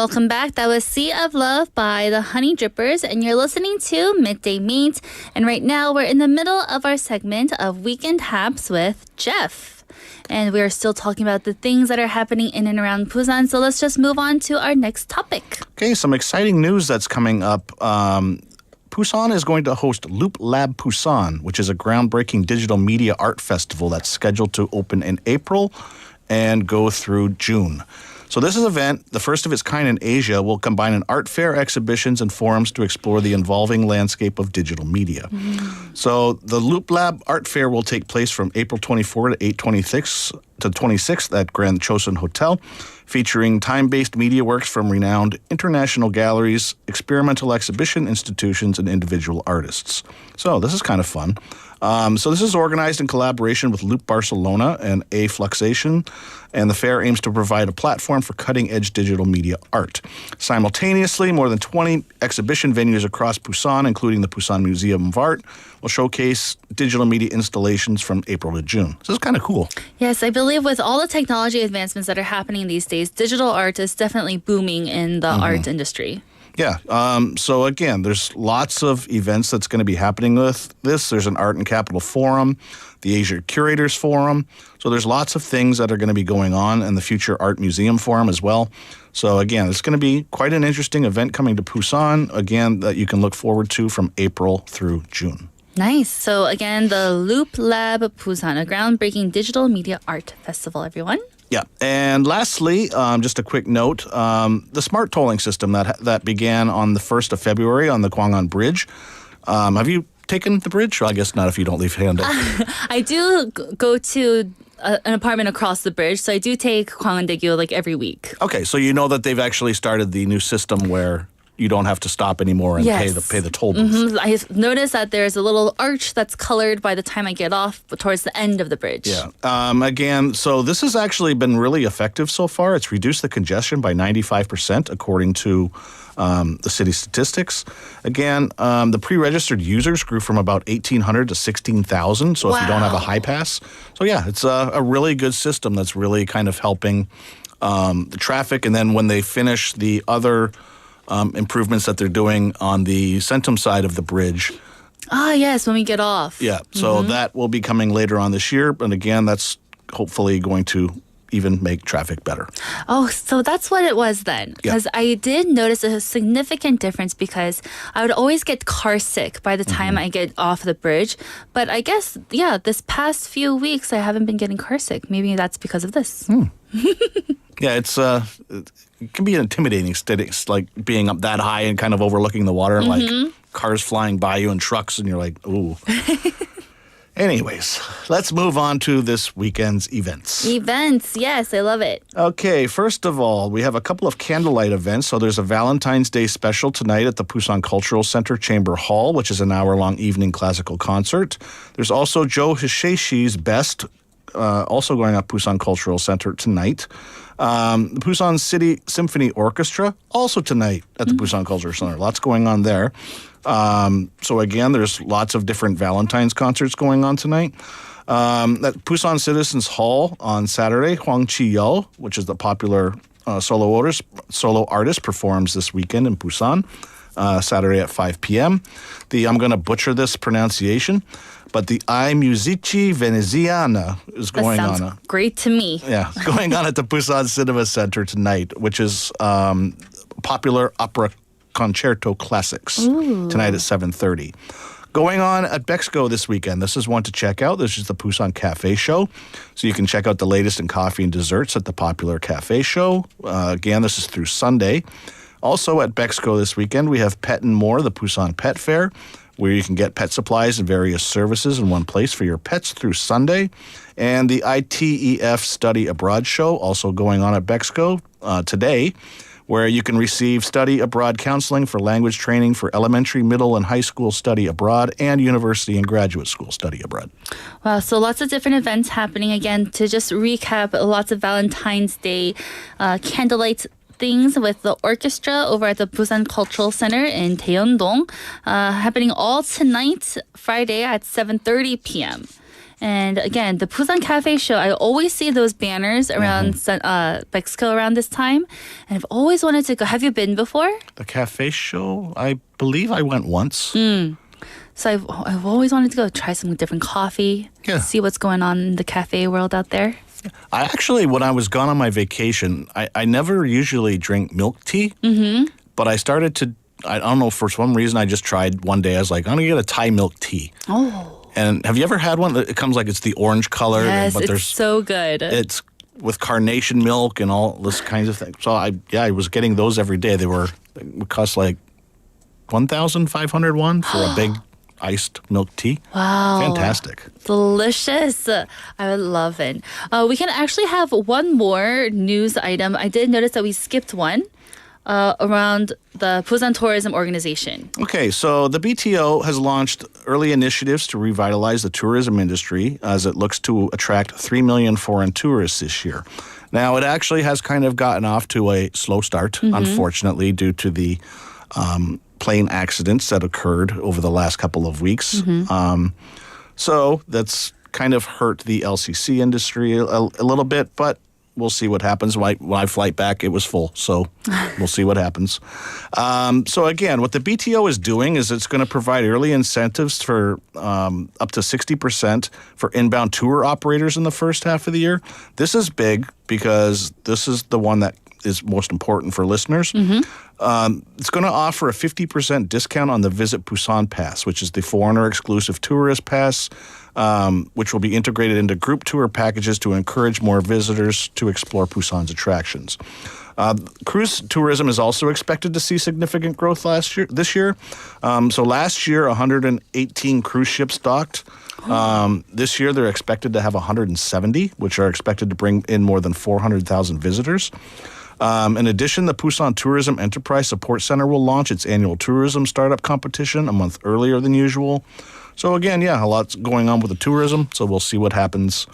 [SPEAKER 3] welcome back. That was Sea of Love by the Honey Drippers, and you're listening to Midday Mate. And right now, we're in the middle of our segment of Weekend Haps with Jeff. And we are still talking about the things that are happening in and around Busan. So let's just move on to our next topic.
[SPEAKER 6] Okay, some exciting news that's coming up. Busan is going to host Loop Lab Busan, which is a groundbreaking digital media art festival that's scheduled to open in April and go through June. So this is an event, the first of its kind in Asia, will combine an art fair, exhibitions, and forums to explore the evolving landscape of digital media. So the Loop Lab Art Fair will take place from April 24 to 26th at Grand Chosun Hotel, featuring time-based media works from renowned international galleries, experimental exhibition institutions, and individual artists. So this is kind of fun. So this is organized in collaboration with Loop Barcelona and A Fluxation, and the fair aims to provide a platform for cutting-edge digital media art. Simultaneously, more than 20 exhibition venues across Busan, including the Busan Museum of Art, will showcase digital media installations from April to June. So it's kind of cool.
[SPEAKER 3] Yes, I believe with all the technology advancements that are happening these days, digital art is definitely booming in the art industry.
[SPEAKER 6] Yeah. So again, there's lots of events that's going to be happening with this. There's an Art and Capital Forum, the Asia Curators Forum. So there's lots of things that are going to be going on, and the Future Art Museum Forum as well. So again, it's going to be quite an interesting event coming to Busan, again, that you can look forward to from April through June.
[SPEAKER 3] Nice. So again, the Loop Lab Busan, a groundbreaking digital media art festival, everyone.
[SPEAKER 6] Yeah, and lastly, just a quick note, the smart tolling system that began on the 1st of February on the Gwangan Bridge. Have you taken the bridge? Well, I guess not if you don't leave Hyundai.
[SPEAKER 3] I do go to an apartment across the bridge, so I do take Gwangan-daegu like every week.
[SPEAKER 6] Okay, so you know that they've actually started the new system where you don't have to stop anymore and pay the toll booth.
[SPEAKER 3] I noticed that there's a little arch that's colored by the time I get off towards the end of the bridge.
[SPEAKER 6] Yeah. Again, so this has actually been really effective so far. It's reduced the congestion by 95%, according to the city statistics. Again, the pre-registered users grew from about 1,800 to 16,000. So if you don't have a high pass. So yeah, it's a really good system that's really kind of helping the traffic. And then when they finish the other improvements that they're doing on the Centum side of the bridge.
[SPEAKER 3] Ah, yes, when we get off.
[SPEAKER 6] Yeah, so that will be coming later on this year. And again, that's hopefully going to even make traffic better.
[SPEAKER 3] Oh, so that's what it was then. Because I did notice a significant difference because I would always get car sick by the time I get off the bridge. But I guess, this past few weeks, I haven't been getting car sick. Maybe that's because of this.
[SPEAKER 6] Yeah, it can be an intimidating aesthetics, like being up that high and kind of overlooking the water, like cars flying by you and trucks, and you're like, ooh. Anyways, let's move on to this weekend's events.
[SPEAKER 3] Events, yes, I love it.
[SPEAKER 6] Okay, first of all, we have a couple of candlelight events. So there's a Valentine's Day special tonight at the Busan Cultural Center Chamber Hall, which is an hour-long evening classical concert. There's also Joe Hisheishi's Best, also going at Busan Cultural Center tonight. The Busan City Symphony Orchestra, also tonight at the Busan Cultural Center. Lots going on there. So again, there's lots of different Valentine's concerts going on tonight. At Busan Citizens Hall on Saturday, Hwang Chi-yeol, which is the popular solo artist, performs this weekend in Busan, Saturday at 5 p.m. I'm going to butcher this pronunciation, but the I Musici Veneziana is going on.
[SPEAKER 3] That sounds great to me.
[SPEAKER 6] Yeah, going on at the Busan Cinema Center tonight, which is popular opera concerto classics tonight at 7:30. Going on at Bexco this weekend, this is one to check out. This is the Busan Cafe Show. So you can check out the latest in coffee and desserts at the popular cafe show. Again, this is through Sunday. Also at Bexco this weekend, we have Pet and More, the Busan Pet Fair, where you can get pet supplies and various services in one place for your pets through Sunday. And the ITEF Study Abroad Show, also going on at Bexco today, where you can receive study abroad counseling for language training for elementary, middle, and high school study abroad and university and graduate school study abroad.
[SPEAKER 3] Wow, so lots of different events happening. Again, to just recap, lots of Valentine's Day candlelight things with the orchestra over at the Busan Cultural Center in Daeyeon-dong, happening all tonight, Friday at 7:30 p.m. And again, the Busan Cafe Show, I always see those banners around Mexico around this time. And I've always wanted to go. Have you been before?
[SPEAKER 6] The cafe show, I believe I went once.
[SPEAKER 3] So I've always wanted to go try some different coffee, see what's going on in the cafe world out there.
[SPEAKER 6] I actually, when I was gone on my vacation, I never usually drink milk tea, but I started to, I don't know, for some reason, I just tried one day. I was like, I'm going to get a Thai milk tea. Oh. And have you ever had one? It comes like it's the orange color.
[SPEAKER 3] Yes,
[SPEAKER 6] but
[SPEAKER 3] it's so good.
[SPEAKER 6] It's with carnation milk and all this kinds of things. So I was getting those every day. They would cost like 1,500 won for a big iced milk tea.
[SPEAKER 3] Wow.
[SPEAKER 6] Fantastic.
[SPEAKER 3] Delicious. I would love it. We can actually have one more news item. I did notice that we skipped one. Around the Busan Tourism Organization.
[SPEAKER 6] Okay, so the BTO has launched early initiatives to revitalize the tourism industry as it looks to attract 3 million foreign tourists this year. Now, it actually has kind of gotten off to a slow start, unfortunately, due to the plane accidents that occurred over the last couple of weeks. So that's kind of hurt the LCC industry a little bit, but we'll see what happens. When I flight back, it was full, so we'll see what happens. So again, what the BTO is doing is it's going to provide early incentives for up to 60% for inbound tour operators in the first half of the year. This is big because this is the one that is most important for listeners. It's going to offer a 50% discount on the Visit Busan Pass, which is the foreigner-exclusive tourist pass, which will be integrated into group tour packages to encourage more visitors to explore Busan's attractions. Cruise tourism is also expected to see significant growth this year. So last year, 118 cruise ships docked. This year, they're expected to have 170, which are expected to bring in more than 400,000 visitors. In addition, the Busan Tourism Enterprise Support Center will launch its annual tourism startup competition a month earlier than usual. So again, a lot's going on with the tourism, so we'll see what happens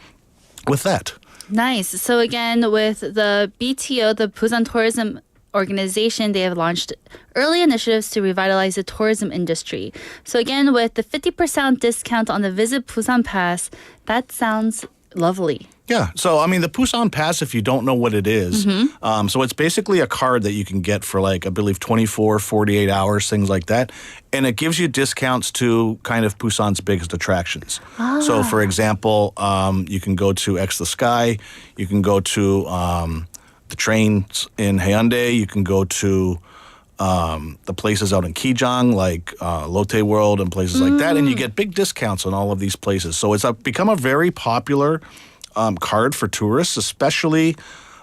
[SPEAKER 6] with that.
[SPEAKER 3] Nice. So again, with the BTO, the Busan Tourism Organization, they have launched early initiatives to revitalize the tourism industry. So again, with the 50% discount on the Visit Busan Pass, that sounds lovely.
[SPEAKER 6] Yeah. So, I mean, the Busan Pass, if you don't know what it is, so it's basically a card that you can get for like, I believe, 24, 48 hours, things like that. And it gives you discounts to kind of Busan's biggest attractions. So, for example, you can go to X the Sky. You can go to the trains in Haeundae. You can go to the places out in Kijang, like Lotte World and places like that. And you get big discounts on all of these places. So it's become a very popular card for tourists, especially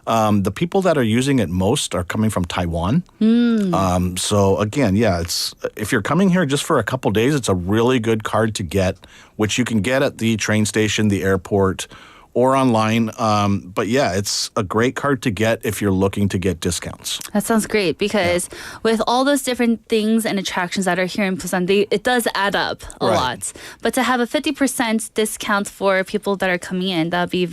[SPEAKER 6] the people that are using it most are coming from Taiwan. So again, it's if you're coming here just for a couple days, it's a really good card to get, which you can get at the train station, the airport, or online. But it's a great card to get if you're looking to get discounts.
[SPEAKER 3] That sounds great because with all those different things and attractions that are here in Busan, it does add up a lot. But to have a 50% discount for people that are coming in, it'll be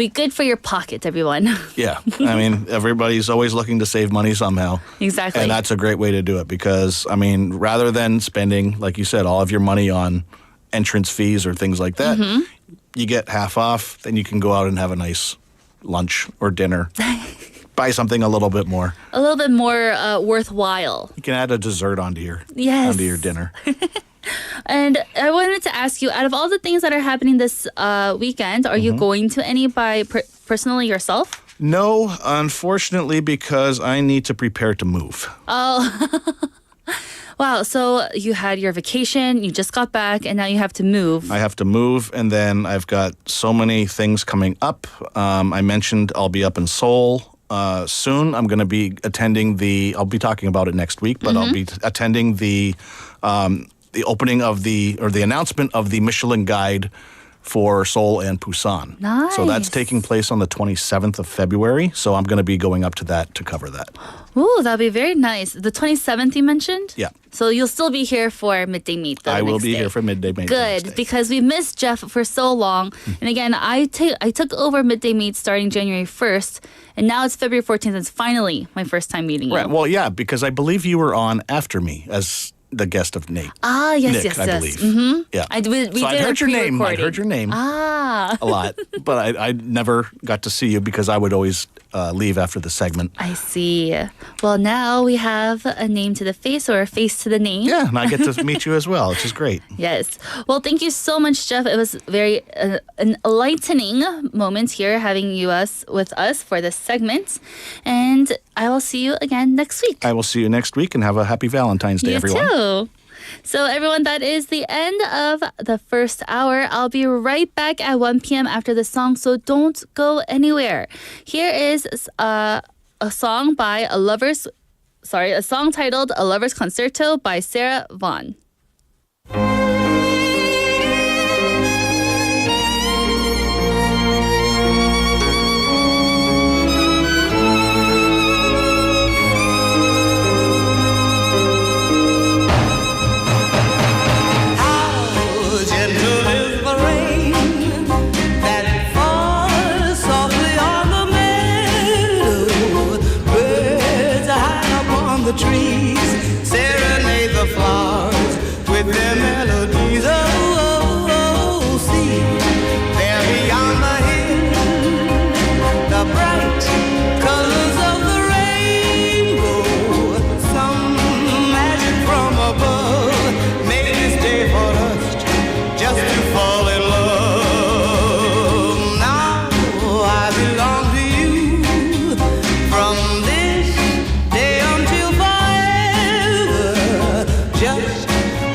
[SPEAKER 3] good for your pocket, everyone.
[SPEAKER 6] Yeah. I mean, everybody's always looking to save money somehow.
[SPEAKER 3] Exactly.
[SPEAKER 6] And that's a great way to do it because, I mean, rather than spending, like you said, all of your money on entrance fees or things like that, you get half off, then you can go out and have a nice lunch or dinner. Buy something a little bit more.
[SPEAKER 3] A little bit more worthwhile.
[SPEAKER 6] You can add a dessert onto your dinner.
[SPEAKER 3] And I wanted to ask you, out of all the things that are happening this weekend, are you going to any personally yourself?
[SPEAKER 6] No, unfortunately, because I need to prepare to move.
[SPEAKER 3] Oh. Wow, so you had your vacation, you just got back, and now you have to move.
[SPEAKER 6] I have to move, and then I've got so many things coming up. I mentioned I'll be up in Seoul soon. I'm going to be attending I'll be talking about it next week, but I'll be attending the opening of the announcement of the Michelin Guide for Seoul and Busan.
[SPEAKER 3] Nice.
[SPEAKER 6] So that's taking place on the 27th of February. So I'm going to be going up to that to cover that.
[SPEAKER 3] Ooh, that'll be very nice. The 27th you mentioned?
[SPEAKER 6] Yeah.
[SPEAKER 3] So you'll still be here for Midday Mate the
[SPEAKER 6] I will
[SPEAKER 3] next
[SPEAKER 6] be
[SPEAKER 3] day.
[SPEAKER 6] here for Midday Mate.
[SPEAKER 3] Good, because we missed Jeff for so long. And again, I took over Midday Mate starting January 1st, and now it's February 14th. It's finally my first time meeting you.
[SPEAKER 6] Right. Well, yeah, because I believe you were on after me as the guest of Nate.
[SPEAKER 3] Yes,
[SPEAKER 6] Nick,
[SPEAKER 3] yes,
[SPEAKER 6] I
[SPEAKER 3] yes.
[SPEAKER 6] believe.
[SPEAKER 3] Mm-hmm.
[SPEAKER 6] Yeah.
[SPEAKER 3] We
[SPEAKER 6] so
[SPEAKER 3] did
[SPEAKER 6] I'd heard
[SPEAKER 3] a
[SPEAKER 6] your name. I'd
[SPEAKER 3] pre-recording.
[SPEAKER 6] heard your name a lot, but I never got to see you because I would always leave after the segment.
[SPEAKER 3] I see. Well, now we have a name to the face or a face to the name.
[SPEAKER 6] Yeah, and I get to meet you as well, which is great.
[SPEAKER 3] Yes. Well, thank you so much, Jeff. It was very an enlightening moment here having you with us for this segment. And I will see you again next week.
[SPEAKER 6] I will see you next week and have a happy Valentine's Day,
[SPEAKER 3] you
[SPEAKER 6] everyone.
[SPEAKER 3] too. So everyone, that is the end of the first hour. I'll be right back at 1 p.m. after the song, so don't go anywhere. Here is a song titled A Lover's Concerto by Sarah Vaughan.
[SPEAKER 5] The trees serenade the flowers with their melodies. Oh, see, there beyond the hill, the bright colors of the rainbow. Some magic from above made this day for us just to fall in love. Now I belong to you from this day until just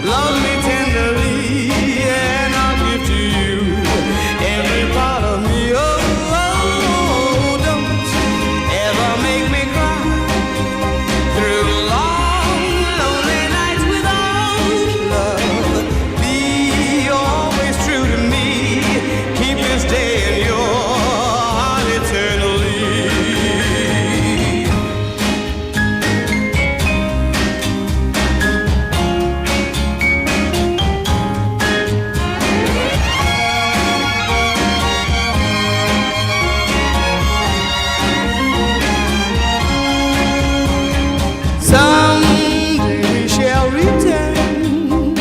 [SPEAKER 5] love me tenderly and I'll give to you every part of me. Oh, don't ever make me cry through long, lonely nights without love. Be always true to me. Keep this day in your heart eternally. Someday we shall return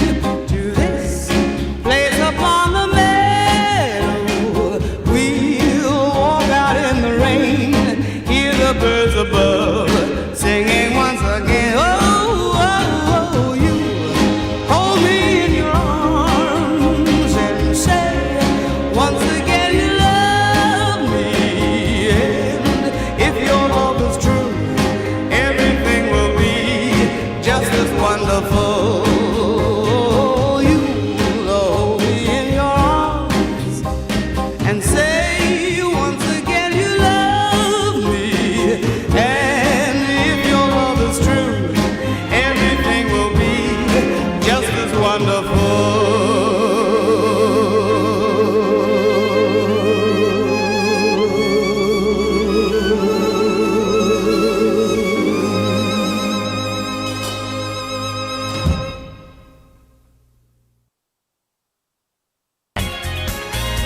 [SPEAKER 5] to this place upon the meadow. We'll walk out in the rain, hear the birds above singing once again. Oh, you hold me in your arms and say once again you love me. And if your love is true, everything will be just as wonderful. You'll hold me in your arms and say once again you love me. And if your love is true, everything will be just as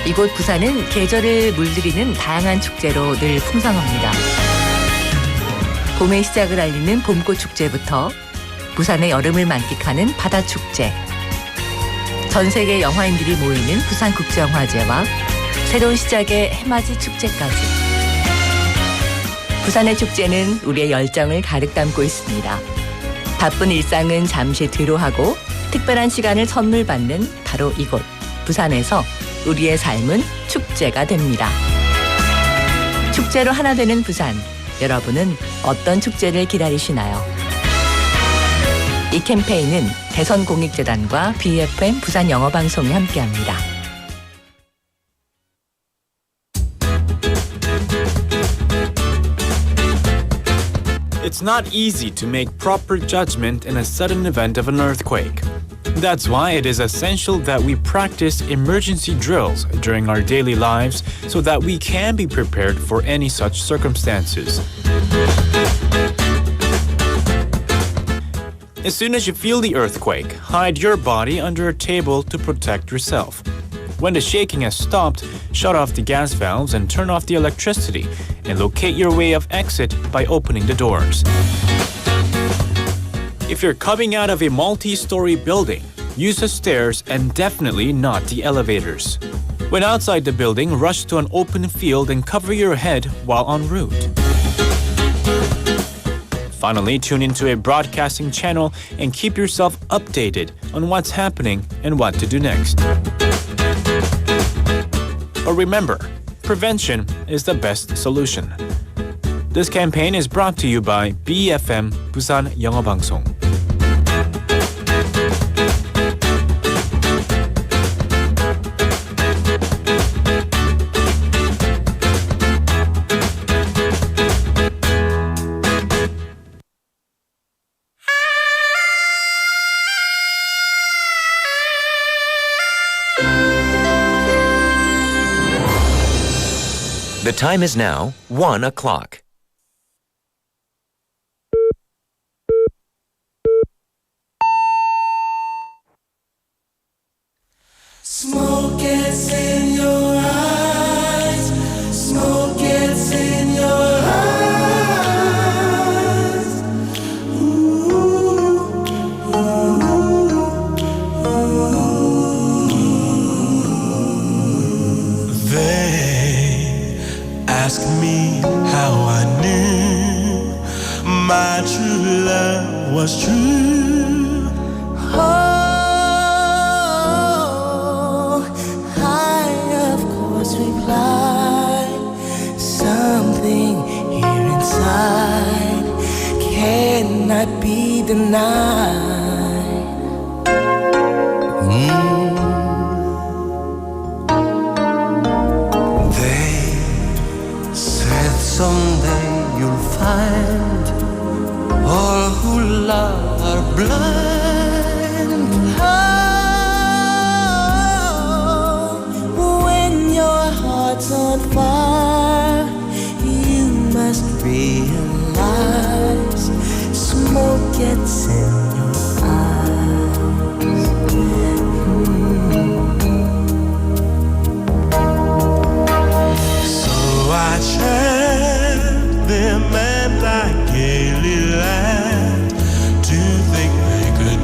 [SPEAKER 7] 이곳 부산은 계절을 물들이는 다양한 축제로 늘 풍성합니다. 봄의 시작을 알리는 봄꽃 축제부터 부산의 여름을 만끽하는 바다 축제, 전 세계 영화인들이 모이는 부산국제영화제와 새로운 시작의 해맞이 축제까지. 부산의 축제는 우리의 열정을 가득 담고 있습니다. 바쁜 일상은 잠시 뒤로하고 특별한 시간을 선물 받는 바로 이곳 부산에서 우리의 삶은 축제가 됩니다. 축제로 하나 되는 부산, 여러분은 어떤 축제를 기다리시나요? 이 캠페인은 대선공익재단과 BFM 부산영어방송이 함께합니다.
[SPEAKER 8] It's not easy to make proper judgment in a sudden event of an earthquake. That's why it is essential that we practice emergency drills during our daily lives so that we can be prepared for any such circumstances. As soon as you feel the earthquake, hide your body under a table to protect yourself. When the shaking has stopped, shut off the gas valves and turn off the electricity, and locate your way of exit by opening the doors. If you're coming out of a multi-story building, use the stairs and definitely not the elevators. When outside the building, rush to an open field and cover your head while en route. Finally, tune into a broadcasting channel and keep yourself updated on what's happening and what to do next. But remember, prevention is the best solution. This campaign is brought to you by BEFM 부산영어방송.
[SPEAKER 9] The time is now 1 o'clock.
[SPEAKER 5] Smoke gets in your eyes. Smoke gets in your eyes. Ooh, They ask me how I knew my true love was true.
[SPEAKER 4] I of course replied, something here inside cannot be denied.
[SPEAKER 5] They said someday you'll find all who love are blind.
[SPEAKER 4] When your heart's on fire, you must realize smoke gets in your eyes.
[SPEAKER 5] So I trapped them and I gaily laughed to think they could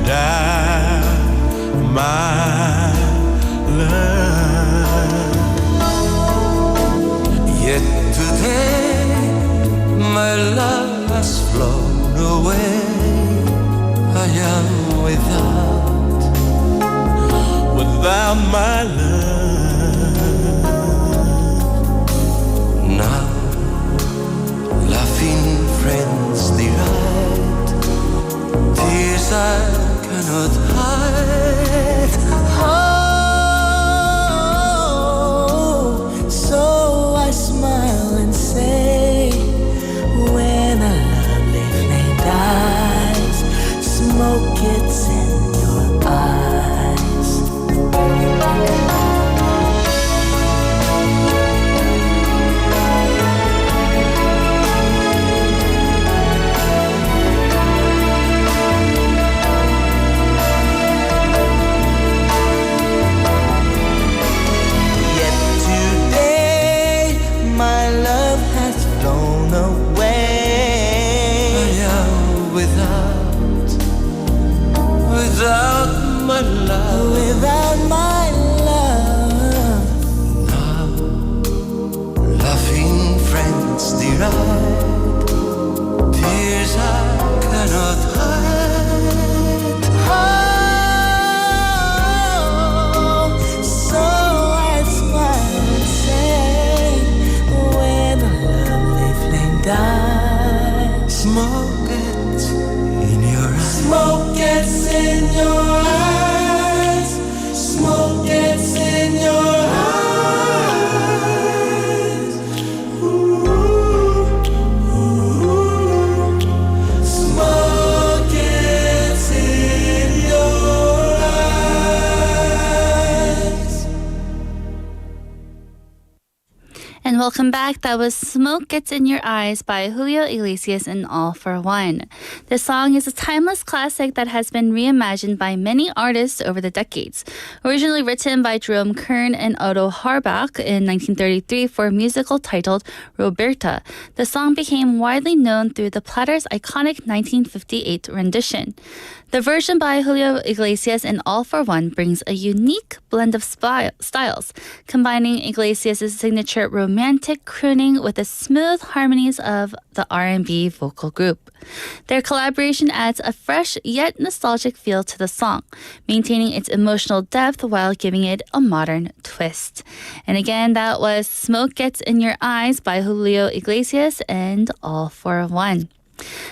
[SPEAKER 3] And welcome back. That was Smoke Gets in Your Eyes by Julio Iglesias and All for One. This song is a timeless classic that has been reimagined by many artists over the decades. Originally written by Jerome Kern and Otto Harbach in 1933 for a musical titled Roberta, the song became widely known through the Platter's iconic 1958 rendition. The version by Julio Iglesias and All for One brings a unique blend of styles, combining Iglesias' signature romantic crooning with the smooth harmonies of the R&B vocal group. Their collaboration adds a fresh yet nostalgic feel to the song, maintaining its emotional depth while giving it a modern twist. And again, that was Smoke Gets in Your Eyes by Julio Iglesias and All for One.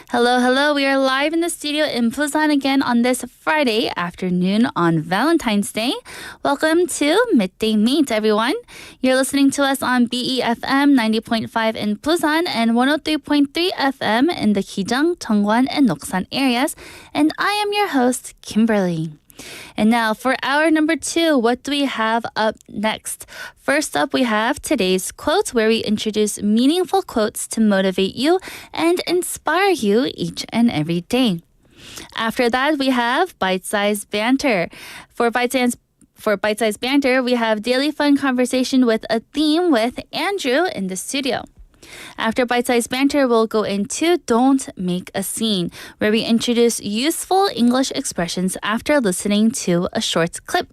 [SPEAKER 3] Hello, hello. We are live in the studio in Busan again on this Friday afternoon on Valentine's Day. Welcome to Midday Mate, everyone. You're listening to us on BEFM 90.5 in Busan and 103.3 FM in the Gijang, Cheongwan, and Noksan areas. And I am your host, Kimberly. And now for hour number 2, what do we have up next? First up, we have today's quote, where we introduce meaningful quotes to motivate you and inspire you each and every day. After that, we have bite-sized banter. For bite-sized banter, we have daily fun conversation with a theme with Andrew in the studio. After bite-sized banter, we'll go into Don't Make a Scene, where we introduce useful English expressions after listening to a short clip.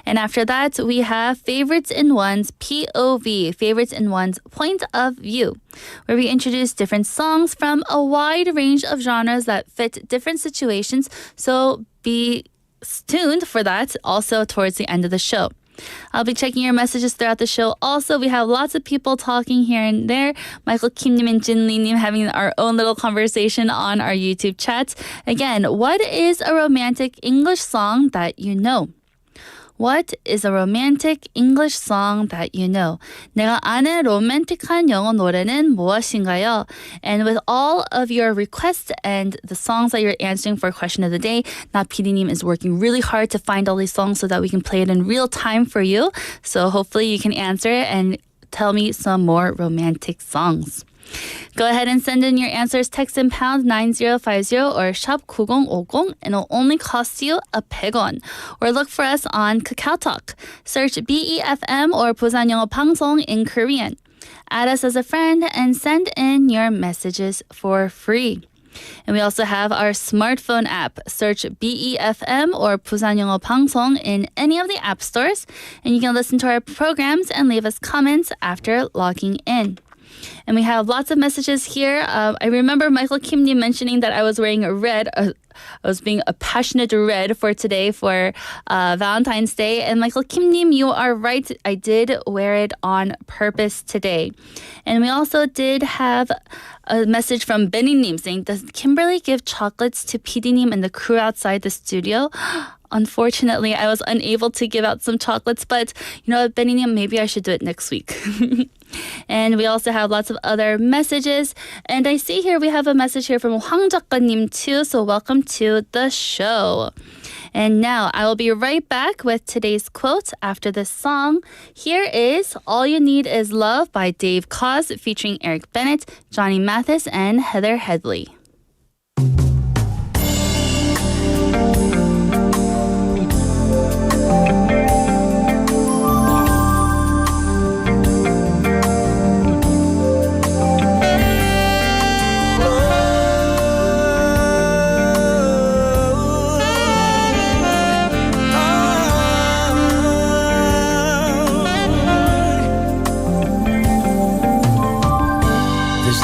[SPEAKER 3] And after that, we have Favorites in One's POV, Favorites in One's Point of View, where we introduce different songs from a wide range of genres that fit different situations. So be tuned for that also towards the end of the show. I'll be checking your messages throughout the show. Also, we have lots of people talking here and there. Michael Kimnim and Jin Lee Nim having our own little conversation on our YouTube chats. Again, what is a romantic English song that you know? What is a romantic English song that you know? 내가 아는 로맨틱한 영어 노래는 무엇인가요? And with all of your requests and the songs that you're answering for question of the day, Not PD님 is working really hard to find all these songs so that we can play it in real time for you. So hopefully you can answer it and tell me some more romantic songs. Go ahead and send in your answers. Text in pound 9050 or shop 9050 and it'll only cost you 100원. Or look for us on KakaoTalk. Search BEFM or 부산영어방송 in Korean. Add us as a friend and send in your messages for free. And we also have our smartphone app. Search BEFM or 부산영어방송 in any of the app stores. And you can listen to our programs and leave us comments after logging in. And we have lots of messages here. I remember Michael Kimni mentioning that I was wearing a red. I was being a passionate red for today for Valentine's Day. And Michael Kimnim, you are right. I did wear it on purpose today. And we also did have a message from Benny Nim saying, does Kimberly give chocolates to PD Nim and the crew outside the studio? Unfortunately, I was unable to give out some chocolates, but you know what, Benny Nim, maybe I should do it next week. And we also have lots of other messages. And I see here we have a message here from Hwang 작가님 too. So welcome to the show. And now I will be right back with today's quote after this song. Here is All You Need Is Love by Dave Koz featuring Eric Bennett, Johnny Mathis, and Heather Headley.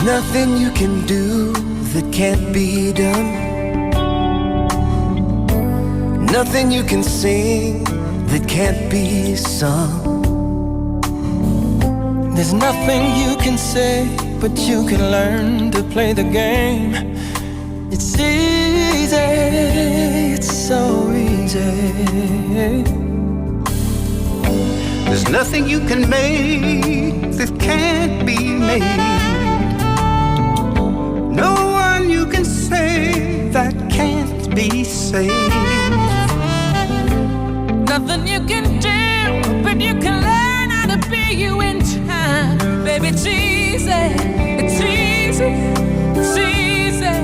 [SPEAKER 5] Nothing you can do that can't be done. Nothing you can sing that can't be sung. There's nothing you can say, but you can learn to play the game. It's easy, it's so easy. There's nothing you can make that can't be made. No one you can save that can't be saved.
[SPEAKER 4] Nothing you can do, but you can learn how to be you in time, baby. it's easy.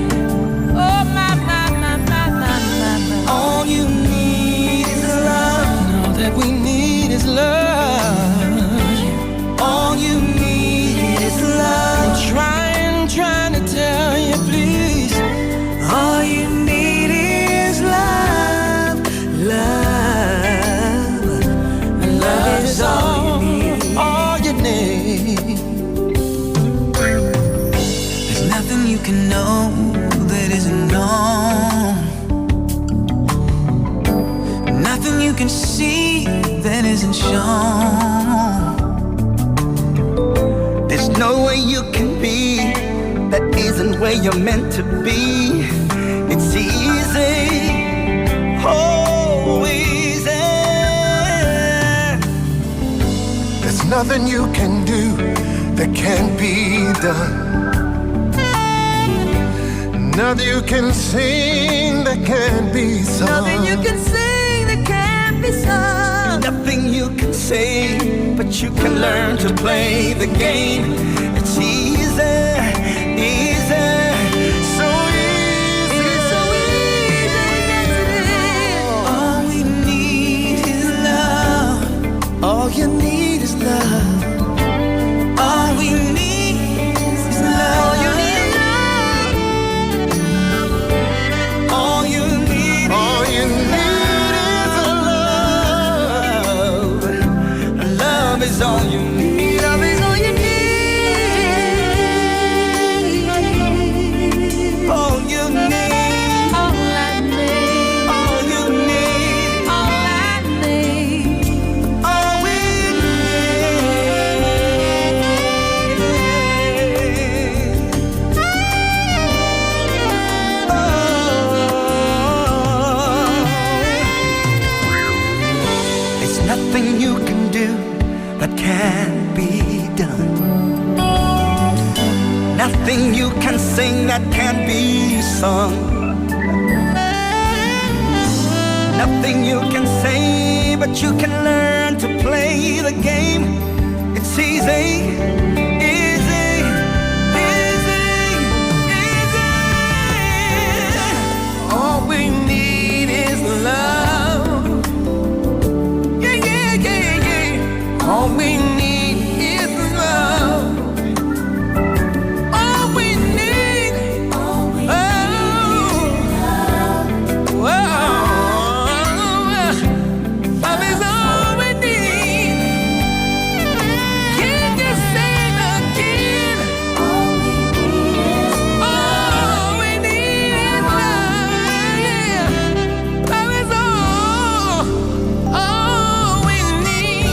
[SPEAKER 4] Oh my, my, my, my, my, my, my. All you need is love. All that we need is love. All you need is love. I'm trying to tell you, please. All you need is love. Love. Love is all you need. All you need. There's nothing you can know that isn't known. Nothing you can see that isn't shown. There's no way you can be that isn't where you're meant to be. It's easy, oh easy.
[SPEAKER 10] There's nothing you can do that can't be done. Nothing you can sing that can't be sung.
[SPEAKER 4] Nothing you can sing that can't be sung. Nothing you can say, but you can learn to play the game. It's easy, easy, so easy. It's so easy, yes it is. All we need is love. All you need is love. All we need is love. All you need is love. All you need, all you need is love. Love is all you need. Love is all you need. All you need. All I need. All you need. All I need. All we need. It's nothing you can do that can't be done. Nothing you can sing that can't be sung. Nothing you can say, but you can learn to play the game. It's easy, easy, easy, easy. All we need is love. Yeah, yeah, yeah, yeah. All we need is love. All we need, oh, love is all we need. Can you say it again? All we need is love. Yeah. Love is all we need.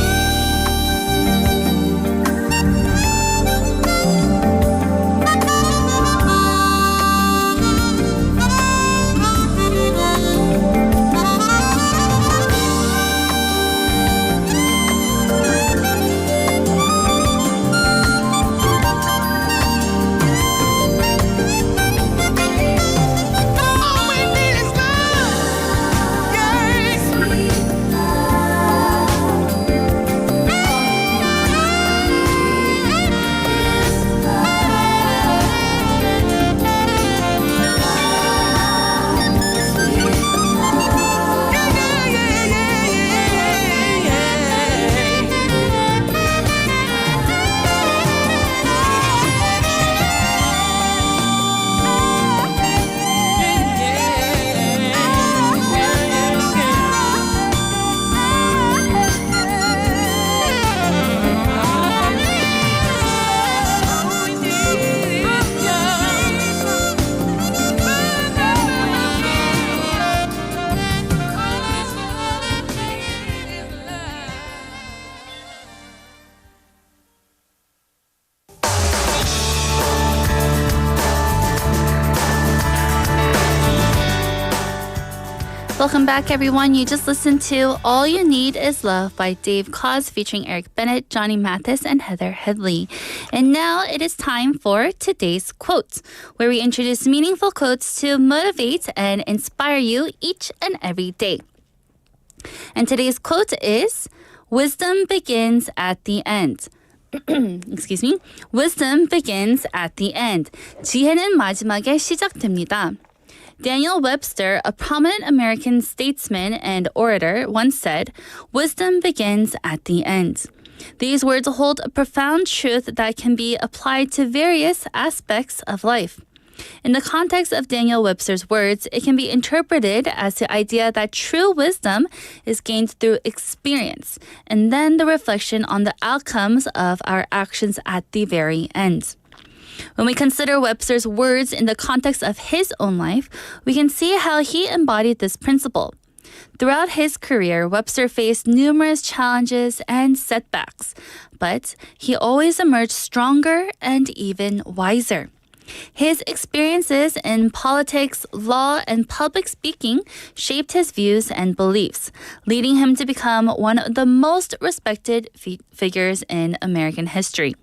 [SPEAKER 4] All we need is love. Yes. Yeah, yeah, yeah, yeah, yeah,
[SPEAKER 3] Welcome back, everyone. You just listened to All You Need Is Love by Dave Koz featuring Eric Bennett, Johnny Mathis, and Heather Headley. And now it is time for today's quote, where we introduce meaningful quotes to motivate and inspire you each and every day. And today's quote is, "Wisdom begins at the end. excuse me. Wisdom begins at the end. 지혜는 마지막에 시작됩니다. Daniel Webster, a prominent American statesman and orator, once said, "Wisdom begins at the end." These words hold a profound truth that can be applied to various aspects of life. In the context of Daniel Webster's words, it can be interpreted as the idea that true wisdom is gained through experience, and then the reflection on the outcomes of our actions at the very end. When we consider Webster's words in the context of his own life, we can see how he embodied this principle. Throughout his career, Webster faced numerous challenges and setbacks, but he always emerged stronger and even wiser. His experiences in politics, law, and public speaking shaped his views and beliefs, leading him to become one of the most respected figures in American history.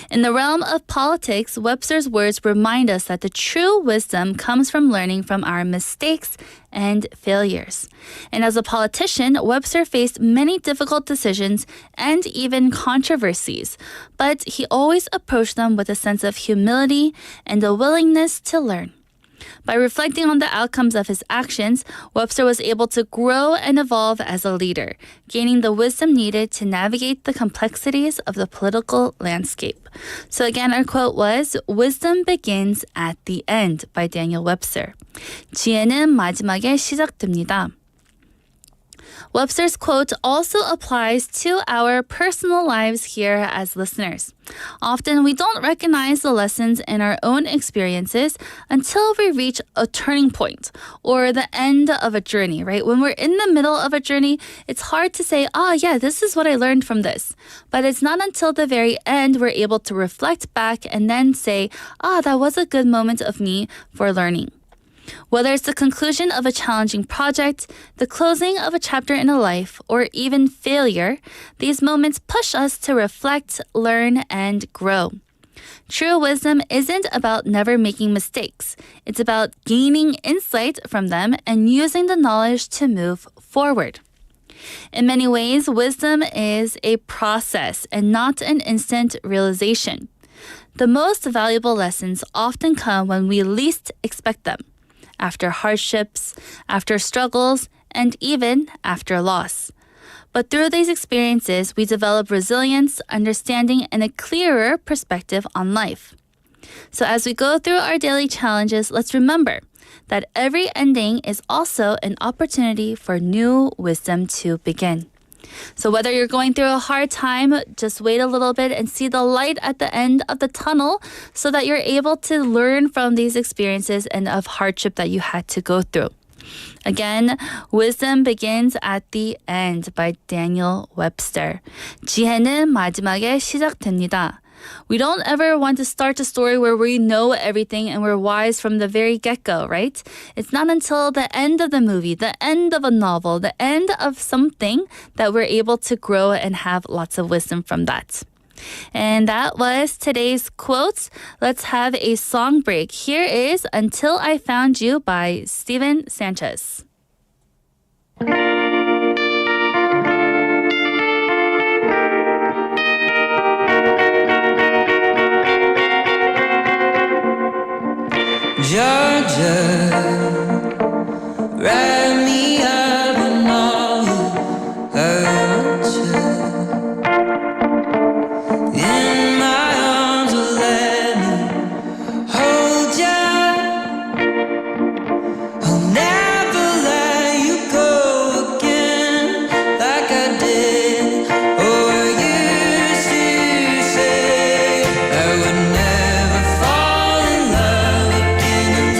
[SPEAKER 3] In the realm of politics, Webster's words remind us that the true wisdom comes from learning from our mistakes and failures. And as a politician, Webster faced many difficult decisions and even controversies, but he always approached them with a sense of humility and a willingness to learn. By reflecting on the outcomes of his actions, Webster was able to grow and evolve as a leader, gaining the wisdom needed to navigate the complexities of the political landscape. So again, our quote was, "Wisdom begins at the end" by Daniel Webster. 지혜는 마지막에 시작됩니다. Webster's quote also applies to our personal lives here as listeners. Often we don't recognize the lessons in our own experiences until we reach a turning point or the end of a journey, right? When we're in the middle of a journey, it's hard to say, yeah, this is what I learned from this. But it's not until the very end we're able to reflect back and then say, that was a good moment of me for learning. Whether it's the conclusion of a challenging project, the closing of a chapter in a life, or even failure, these moments push us to reflect, learn, and grow. True wisdom isn't about never making mistakes. It's about gaining insight from them and using the knowledge to move forward. In many ways, wisdom is a process and not an instant realization. The most valuable lessons often come when we least expect them. After hardships, after struggles, and even after loss. But through these experiences, we develop resilience, understanding, and a clearer perspective on life. So as we go through our daily challenges, let's remember that every ending is also an opportunity for new wisdom to begin. So whether you're going through a hard time, just wait a little bit and see the light at the end of the tunnel so that you're able to learn from these experiences and of hardship that you had to go through. Again, wisdom begins at the end by Daniel Webster. 지혜는 마지막에 시작됩니다. We don't ever want to start a story where we know everything and we're wise from the very get-go, right? It's not until the end of the movie, the end of a novel, the end of something that we're able to grow and have lots of wisdom from that. And that was today's quotes. Let's have a song break. Here is Until I Found You by Steven Sanchez.
[SPEAKER 5] Georgia, wrap me up in all you hurt you. In my arms, let me hold you. I'll never let you go again like I did or used to say. I would never fall in love again.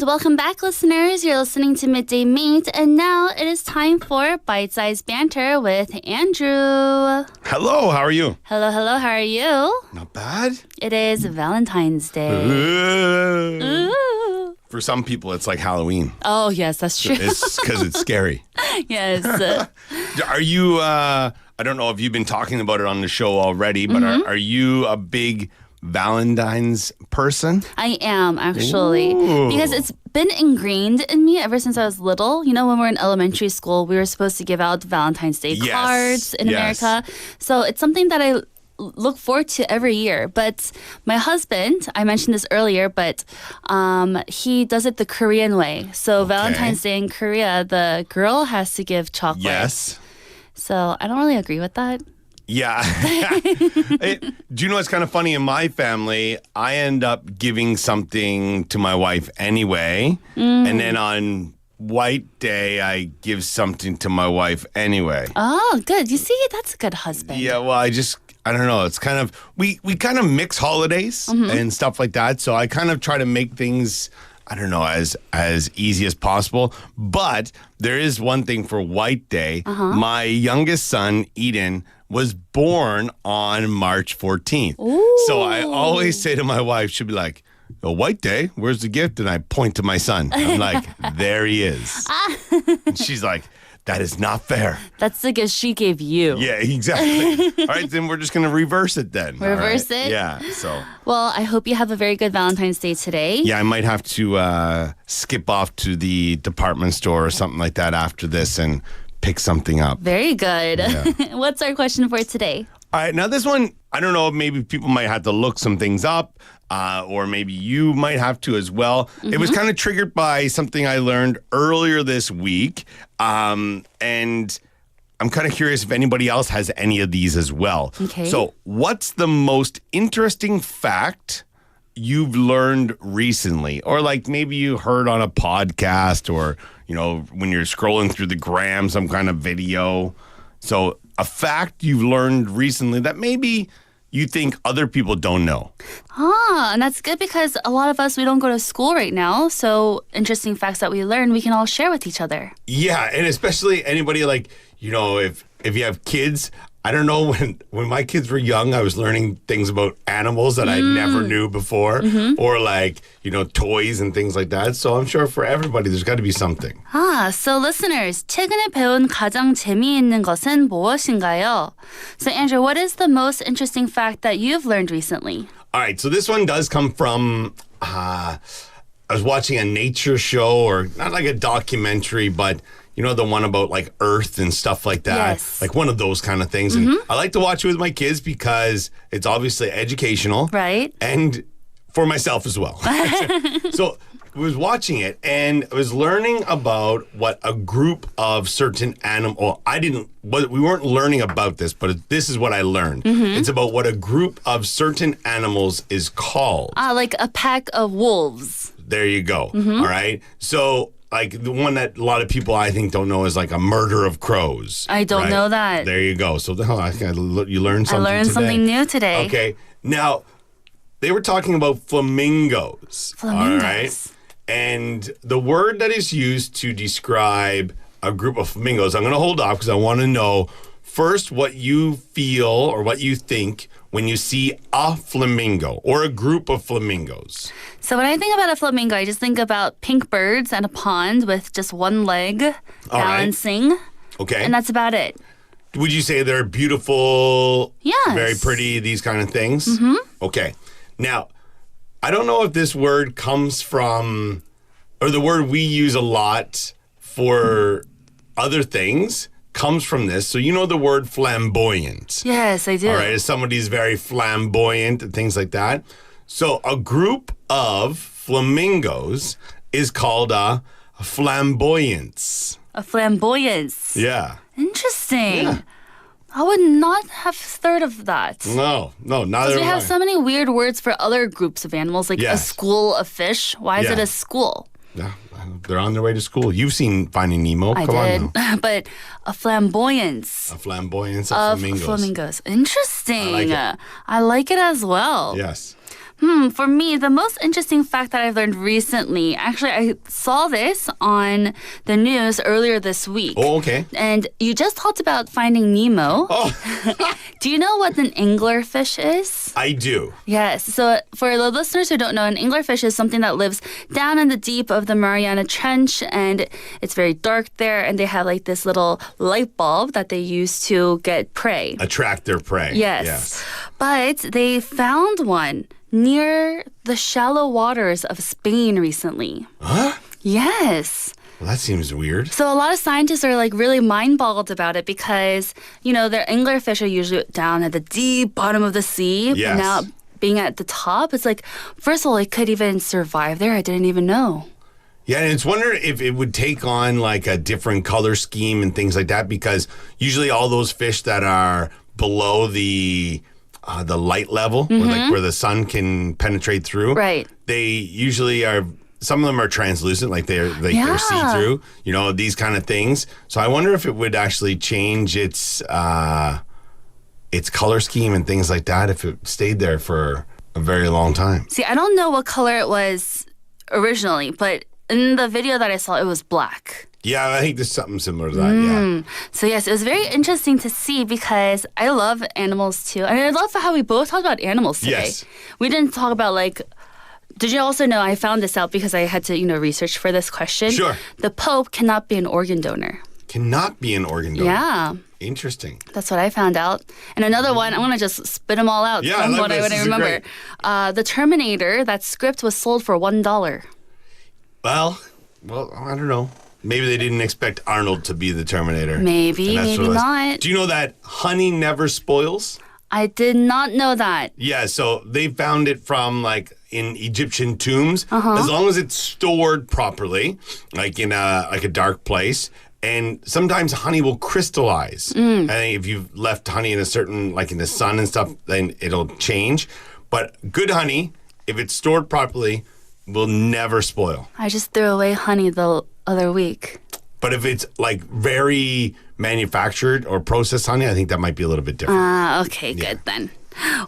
[SPEAKER 3] welcome back, listeners. You're listening to Midday Mate, and now it is time for Bite-Sized Banter with Andrew.
[SPEAKER 2] Hello, how are you?
[SPEAKER 3] Hello, how are you?
[SPEAKER 2] Not bad.
[SPEAKER 3] It is Valentine's Day. Ooh.
[SPEAKER 2] For some people, it's like Halloween.
[SPEAKER 3] Oh, yes, that's true.
[SPEAKER 2] It's because it's scary.
[SPEAKER 3] Yes.
[SPEAKER 2] Are you, I don't know if you've been talking about it on the show already, but are you a big Valentine's person?
[SPEAKER 3] I am, actually.
[SPEAKER 2] Ooh.
[SPEAKER 3] Because it's been ingrained in me ever since I was little. You know, when we were in elementary school, we were supposed to give out Valentine's Day cards in America. So it's something that I look forward to every year. But my husband, I mentioned this earlier, but he does it the Korean way. So Valentine's Day in Korea, the girl has to give chocolate.
[SPEAKER 2] Yes.
[SPEAKER 3] So I don't really agree with that.
[SPEAKER 2] Yeah. Do you know what's kind of funny? In my family, I end up giving something to my wife anyway. And then on White Day, I give something to my wife anyway.
[SPEAKER 3] Oh, good. You see, that's a good husband.
[SPEAKER 2] Yeah, well, I don't know. It's kind of, we kind of mix holidays and stuff like that. So I kind of try to make things, I don't know, as easy as possible. But there is one thing for White Day. My youngest son, Eden, was born on March 14th.
[SPEAKER 3] Ooh.
[SPEAKER 2] So I always say to my wife, she'll be like, "Oh, White Day, where's the gift?" And I point to my son. I'm like, there he is. And she's like, that is not fair.
[SPEAKER 3] That's the gift she gave you.
[SPEAKER 2] Yeah, exactly. All right, then we're just going to reverse it then.
[SPEAKER 3] Reverse it?
[SPEAKER 2] Yeah, so.
[SPEAKER 3] Well, I hope you have a very good Valentine's Day today.
[SPEAKER 2] Yeah, I might have to skip off to the department store or something like that after this and pick something up.
[SPEAKER 3] Very good.
[SPEAKER 2] Yeah.
[SPEAKER 3] What's our question for today?
[SPEAKER 2] All right, now this one, I don't know, maybe people might have to look some things up, or maybe you might have to as well. It was kind of triggered by something I learned earlier this week, and I'm kind of curious if anybody else has any of these as well.
[SPEAKER 3] Okay.
[SPEAKER 2] So what's the most interesting fact you've learned recently? Or like maybe you heard on a podcast or, you know, when you're scrolling through the gram, some kind of video. So a fact you've learned recently that maybe you think other people don't know.
[SPEAKER 3] And that's good because a lot of us, we don't go to school right now. So interesting facts that we learn, we can all share with each other.
[SPEAKER 2] Yeah, and especially anybody like, you know, if you have kids, I don't know, when my kids were young, I was learning things about animals that I never knew before, or like, you know, toys and things like that. So I'm sure for everybody, there's got to be something.
[SPEAKER 3] So listeners, 최근에 배운 가장 재미있는 것은 무엇인가요? So Andrew, what is the most interesting fact that you've learned recently?
[SPEAKER 2] All right, so this one does come from, I was watching a nature show, or not like a documentary, but you know, the one about like Earth and stuff like that.
[SPEAKER 3] Yes.
[SPEAKER 2] Like one of those kind of things. And I like to watch it with my kids because it's obviously educational.
[SPEAKER 3] Right.
[SPEAKER 2] And for myself as well. So I was watching it and I was learning about what a group of certain animal. We weren't learning about this, but this is what I learned. It's about what a group of certain animals is called.
[SPEAKER 3] Like a pack of wolves.
[SPEAKER 2] There you go. All right. So like the one that a lot of people I think don't know is like a murder of crows.
[SPEAKER 3] I don't know that.
[SPEAKER 2] There you go. So you learned something.
[SPEAKER 3] I learned something new today.
[SPEAKER 2] Okay. Now, they were talking about flamingos. All right. And the word that is used to describe a group of flamingos, I'm going to hold off because I want to know first what you feel or what you think when you see a flamingo or a group of flamingos.
[SPEAKER 3] So when I think about a flamingo, I just think about pink birds and a pond with just one leg balancing.
[SPEAKER 2] Right. Okay.
[SPEAKER 3] And that's about it.
[SPEAKER 2] Would you say they're beautiful,
[SPEAKER 3] yes,
[SPEAKER 2] very pretty, these kind of things? Okay. Now, I don't know if this word comes from, or the word we use a lot for other things comes from this. So you know the word flamboyant.
[SPEAKER 3] Yes, I do.
[SPEAKER 2] All right, if somebody's very flamboyant and things like that. So a group of flamingos is called a flamboyance.
[SPEAKER 3] A flamboyance.
[SPEAKER 2] Yeah.
[SPEAKER 3] Interesting.
[SPEAKER 2] Yeah.
[SPEAKER 3] I would not have thought of that.
[SPEAKER 2] No, neither
[SPEAKER 3] Because we
[SPEAKER 2] have
[SPEAKER 3] have so many weird words for other groups of animals, like a
[SPEAKER 2] Yes.
[SPEAKER 3] school of fish. Why is it a school?
[SPEAKER 2] Yeah, they're on their way to school. You've seen Finding Nemo.
[SPEAKER 3] I
[SPEAKER 2] Come
[SPEAKER 3] did.
[SPEAKER 2] on now.
[SPEAKER 3] But a flamboyance
[SPEAKER 2] A flamboyance of flamingos.
[SPEAKER 3] Interesting.
[SPEAKER 2] I like it.
[SPEAKER 3] I like it as well.
[SPEAKER 2] Yes.
[SPEAKER 3] For me, the most interesting fact that I've learned recently, actually, I saw this on the news earlier this week.
[SPEAKER 2] Oh, okay.
[SPEAKER 3] And you just talked about finding Nemo.
[SPEAKER 2] Oh,
[SPEAKER 3] Do you know what an anglerfish is?
[SPEAKER 2] I do.
[SPEAKER 3] Yes. So for the listeners who don't know, an anglerfish is something that lives down in the deep of the Mariana Trench, and it's very dark there, and they have like this little light bulb that they use to get prey.
[SPEAKER 2] Attract their prey.
[SPEAKER 3] Yes. But they found one near the shallow waters of Spain recently.
[SPEAKER 2] Huh?
[SPEAKER 3] Yes.
[SPEAKER 2] Well, that seems weird.
[SPEAKER 3] So a lot of scientists are like really mind-boggled about it because, their anglerfish are usually down at the deep bottom of the sea.
[SPEAKER 2] Yes.
[SPEAKER 3] But now being at the top, it's like, first of all, it could even survive there. I didn't even know.
[SPEAKER 2] Yeah, and it's wondering if it would take on like a different color scheme and things like that, because usually all those fish that are below the light level, or like where the sun can penetrate through,
[SPEAKER 3] Right.
[SPEAKER 2] they usually are. Some of them are translucent, like they're see-through. These kind of things. So I wonder if it would actually change its color scheme and things like that if it stayed there for a very long time.
[SPEAKER 3] See, I don't know what color it was originally, but in the video that I saw, it was black.
[SPEAKER 2] Yeah, I think there's something similar to that, yeah.
[SPEAKER 3] So yes, it was very interesting to see because I love animals too. And I love how we both talked about animals today.
[SPEAKER 2] Yes.
[SPEAKER 3] We didn't talk about did you also know, I found this out because I had to, research for this question.
[SPEAKER 2] Sure.
[SPEAKER 3] The Pope cannot be an organ donor.
[SPEAKER 2] Cannot be an organ donor.
[SPEAKER 3] Yeah.
[SPEAKER 2] Interesting.
[SPEAKER 3] That's what I found out. And another one, I want to just spit them all out.
[SPEAKER 2] Yeah, I love this. This is
[SPEAKER 3] remember. The Terminator, that script was sold for $1.
[SPEAKER 2] Well, I don't know. Maybe they didn't expect Arnold to be the Terminator.
[SPEAKER 3] Maybe not.
[SPEAKER 2] Do you know that honey never spoils?
[SPEAKER 3] I did not know that.
[SPEAKER 2] Yeah, so they found it from in Egyptian tombs. As long as it's stored properly, like in a dark place. And sometimes honey will crystallize. I think if you've left honey in a certain, in the sun and stuff, then it'll change. But good honey, if it's stored properly, will never spoil.
[SPEAKER 3] I just threw away honey the other week.
[SPEAKER 2] But if it's very manufactured or processed honey, I think that might be a little bit different.
[SPEAKER 3] Okay, good then.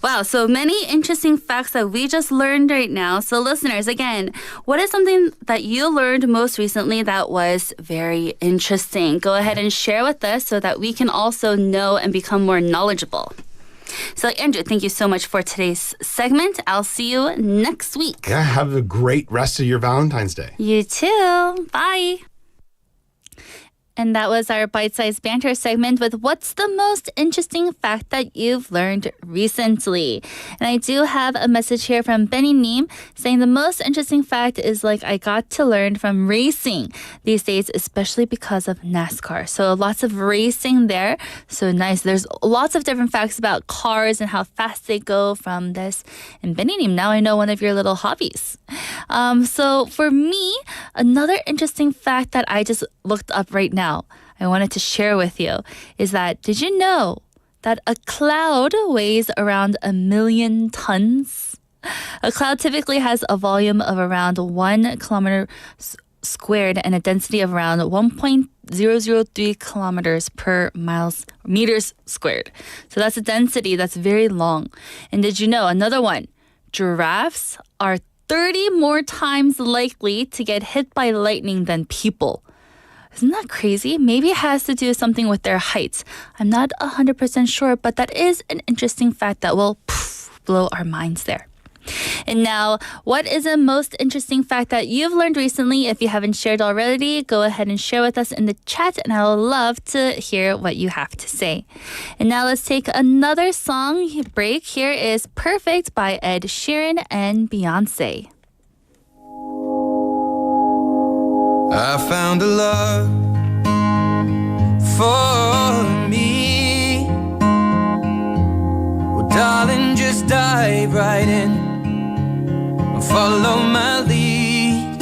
[SPEAKER 3] Wow, so many interesting facts that we just learned right now. So listeners, again, what is something that you learned most recently that was very interesting? Go ahead and share with us so that we can also know and become more knowledgeable. So Andrew, thank you so much for today's segment. I'll see you next week.
[SPEAKER 2] Yeah, have a great rest of your Valentine's Day.
[SPEAKER 3] You too. Bye. And that was our bite-sized banter segment with what's the most interesting fact that you've learned recently. And I do have a message here from Benny Neem saying the most interesting fact is I got to learn from racing these days, especially because of NASCAR. So lots of racing there. So nice. There's lots of different facts about cars and how fast they go from this. And Benny Neem, now I know one of your little hobbies. So for me, another interesting fact that I just looked up right now, I wanted to share with you is that, did you know that a cloud weighs around 1 million tons? A cloud typically has a volume of around 1 kilometer squared and a density of around 1.003 kilometers per meters squared. So that's a density that's very long. And did you know another one? Giraffes are 30 more times likely to get hit by lightning than people. Isn't that crazy? Maybe it has to do something with their heights. I'm not 100% sure, but that is an interesting fact that will blow our minds there. And now, what is the most interesting fact that you've learned recently? If you haven't shared already, go ahead and share with us in the chat, and I would love to hear what you have to say. And now let's take another song break. Here is Perfect by Ed Sheeran and Beyonce.
[SPEAKER 5] I found a love for me. Well, darling, just dive right in and follow my lead.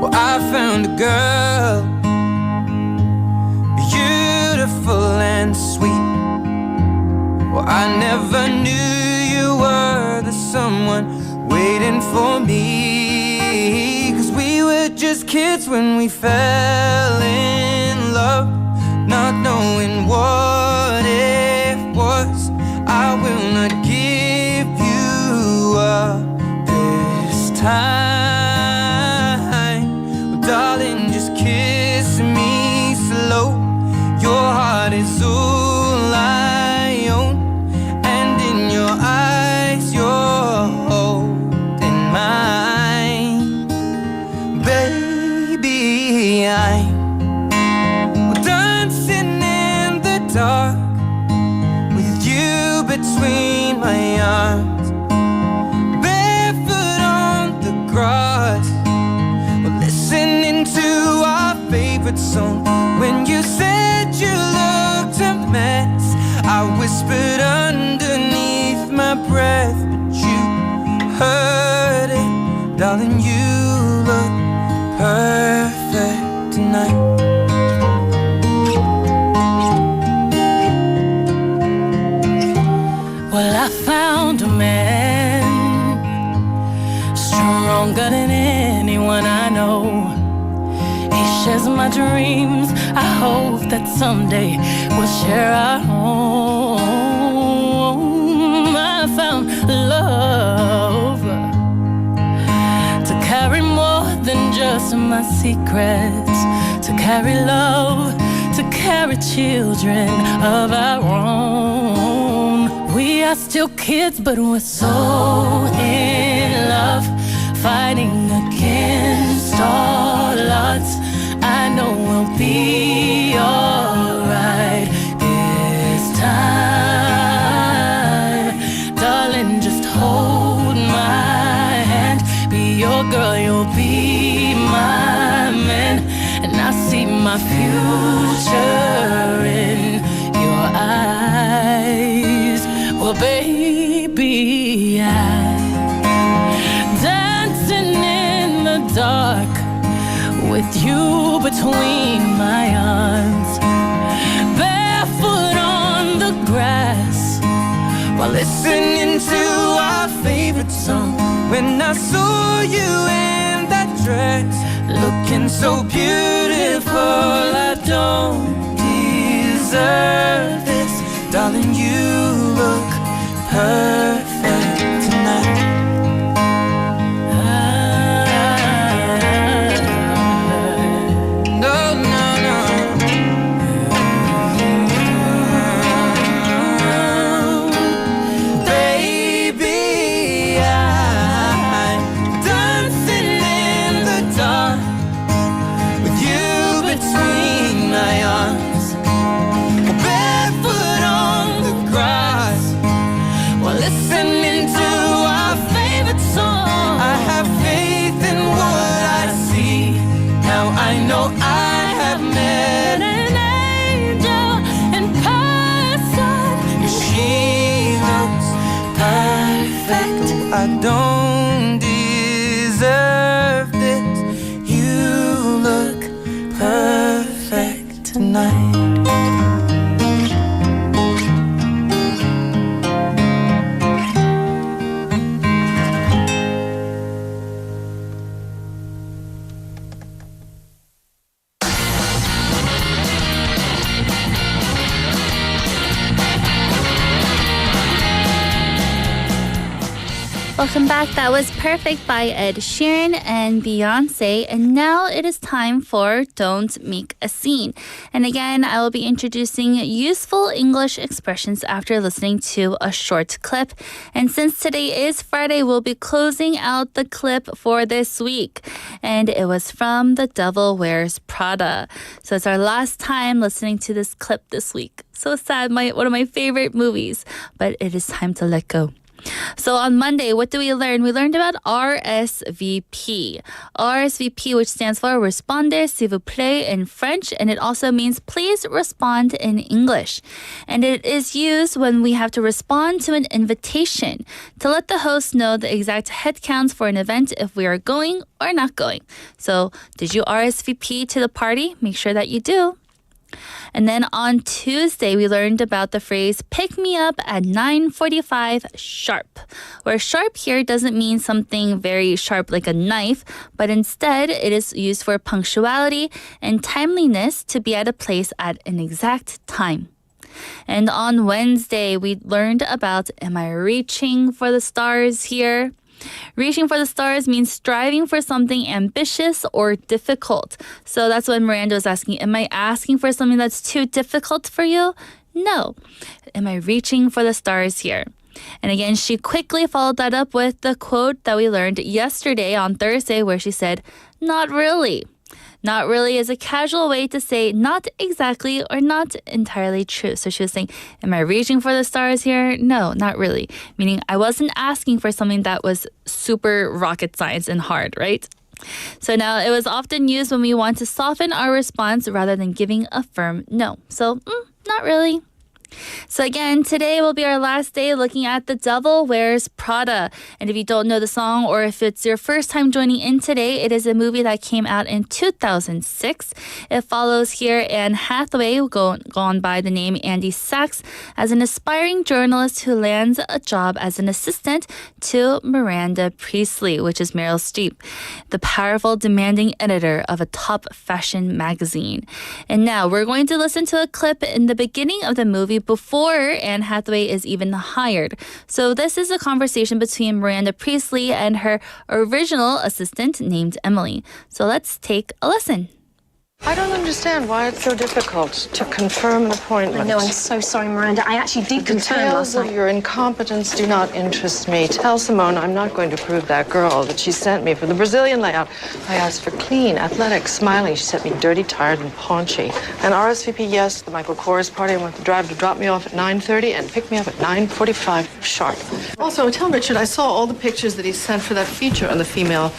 [SPEAKER 5] Well, I found a girl, beautiful and sweet. Well, I never knew you were the someone waiting for me. We were just kids when we fell in love, not knowing what it was. I will not give you time. Well, darling, just kiss me slow. Your heart is all I own, and in your eyes you're holding mine. Baby, I'm dancing in the dark with you between my arms, barefoot on the grass. We're listening to our favorite song. When you said you looked a mess, I whispered underneath my breath, but you heard it. Darling, you look perfect tonight.
[SPEAKER 4] Well, I found a man stronger than anyone I know. He shares my dreams. I hope that someday we'll share our home. I found love to carry more than just my secrets, to carry love, to carry children of our own. We are still kids, but we're so in love, fighting against all odds. I know we'll be alright this time. Darling, just hold my hand. Be your girl, you'll be my man. And I see my future in your eyes. Well, baby, I'm dancing in the dark with you between my arms, barefoot on the grass, while listening to our favorite song. When I saw you in that dress, looking so beautiful, I don't deserve this. Darling, you look perfect tonight. I don't deserve this. You look perfect tonight.
[SPEAKER 3] Welcome back. That was Perfect by Ed Sheeran and Beyonce. And now it is time for Don't Make a Scene. And again, I will be introducing useful English expressions after listening to a short clip. And since today is Friday, we'll be closing out the clip for this week. And it was from The Devil Wears Prada. So it's our last time listening to this clip this week. So sad, one of my favorite movies. But it is time to let go. So on Monday, what do we learn? We learned about RSVP. RSVP, which stands for Respondez s'il vous plaît in French, and it also means please respond in English. And it is used when we have to respond to an invitation to let the host know the exact head counts for an event if we are going or not going. So did you RSVP to the party? Make sure that you do. And then on Tuesday, we learned about the phrase pick me up at 9:45 sharp, where sharp here doesn't mean something very sharp like a knife, but instead it is used for punctuality and timeliness to be at a place at an exact time. And on Wednesday, we learned about am I reaching for the stars here? Reaching for the stars means striving for something ambitious or difficult. So that's what Miranda was asking. Am I asking for something that's too difficult for you? No. Am I reaching for the stars here? And again, she quickly followed that up with the quote that we learned yesterday on Thursday where she said, not really. Not really is a casual way to say not exactly or not entirely true. So she was saying, am I reaching for the stars here? No, not really. Meaning I wasn't asking for something that was super rocket science and hard, right? So now it was often used when we want to soften our response rather than giving a firm no. So, not really. So again, today will be our last day looking at The Devil Wears Prada. And if you don't know the song or if it's your first time joining in today, it is a movie that came out in 2006. It follows here Anne Hathaway, gone by the name Andy Sachs, as an aspiring journalist who lands a job as an assistant to Miranda Priestly, which is Meryl Streep, the powerful, demanding editor of a top fashion magazine. And now we're going to listen to a clip in the beginning of the movie before Anne Hathaway is even hired. So this is a conversation between Miranda Priestly and her original assistant named Emily. So let's take a listen.
[SPEAKER 11] I don't understand why it's so difficult to confirm an appointment.
[SPEAKER 12] No, I'm so sorry, Miranda. I actually did confirm last
[SPEAKER 11] Details of
[SPEAKER 12] night.
[SPEAKER 11] your incompetence do not interest me. Tell Simone I'm not going to prove that girl that she sent me for the Brazilian layout. I asked for clean, athletic, smiling. She sent me dirty, tired, and paunchy. And RSVP, yes, the Michael Kors party. I want the driver to drop me off at 9:30 and pick me up at 9:45 sharp. Also, tell Richard I saw all the pictures that he sent for that feature on the female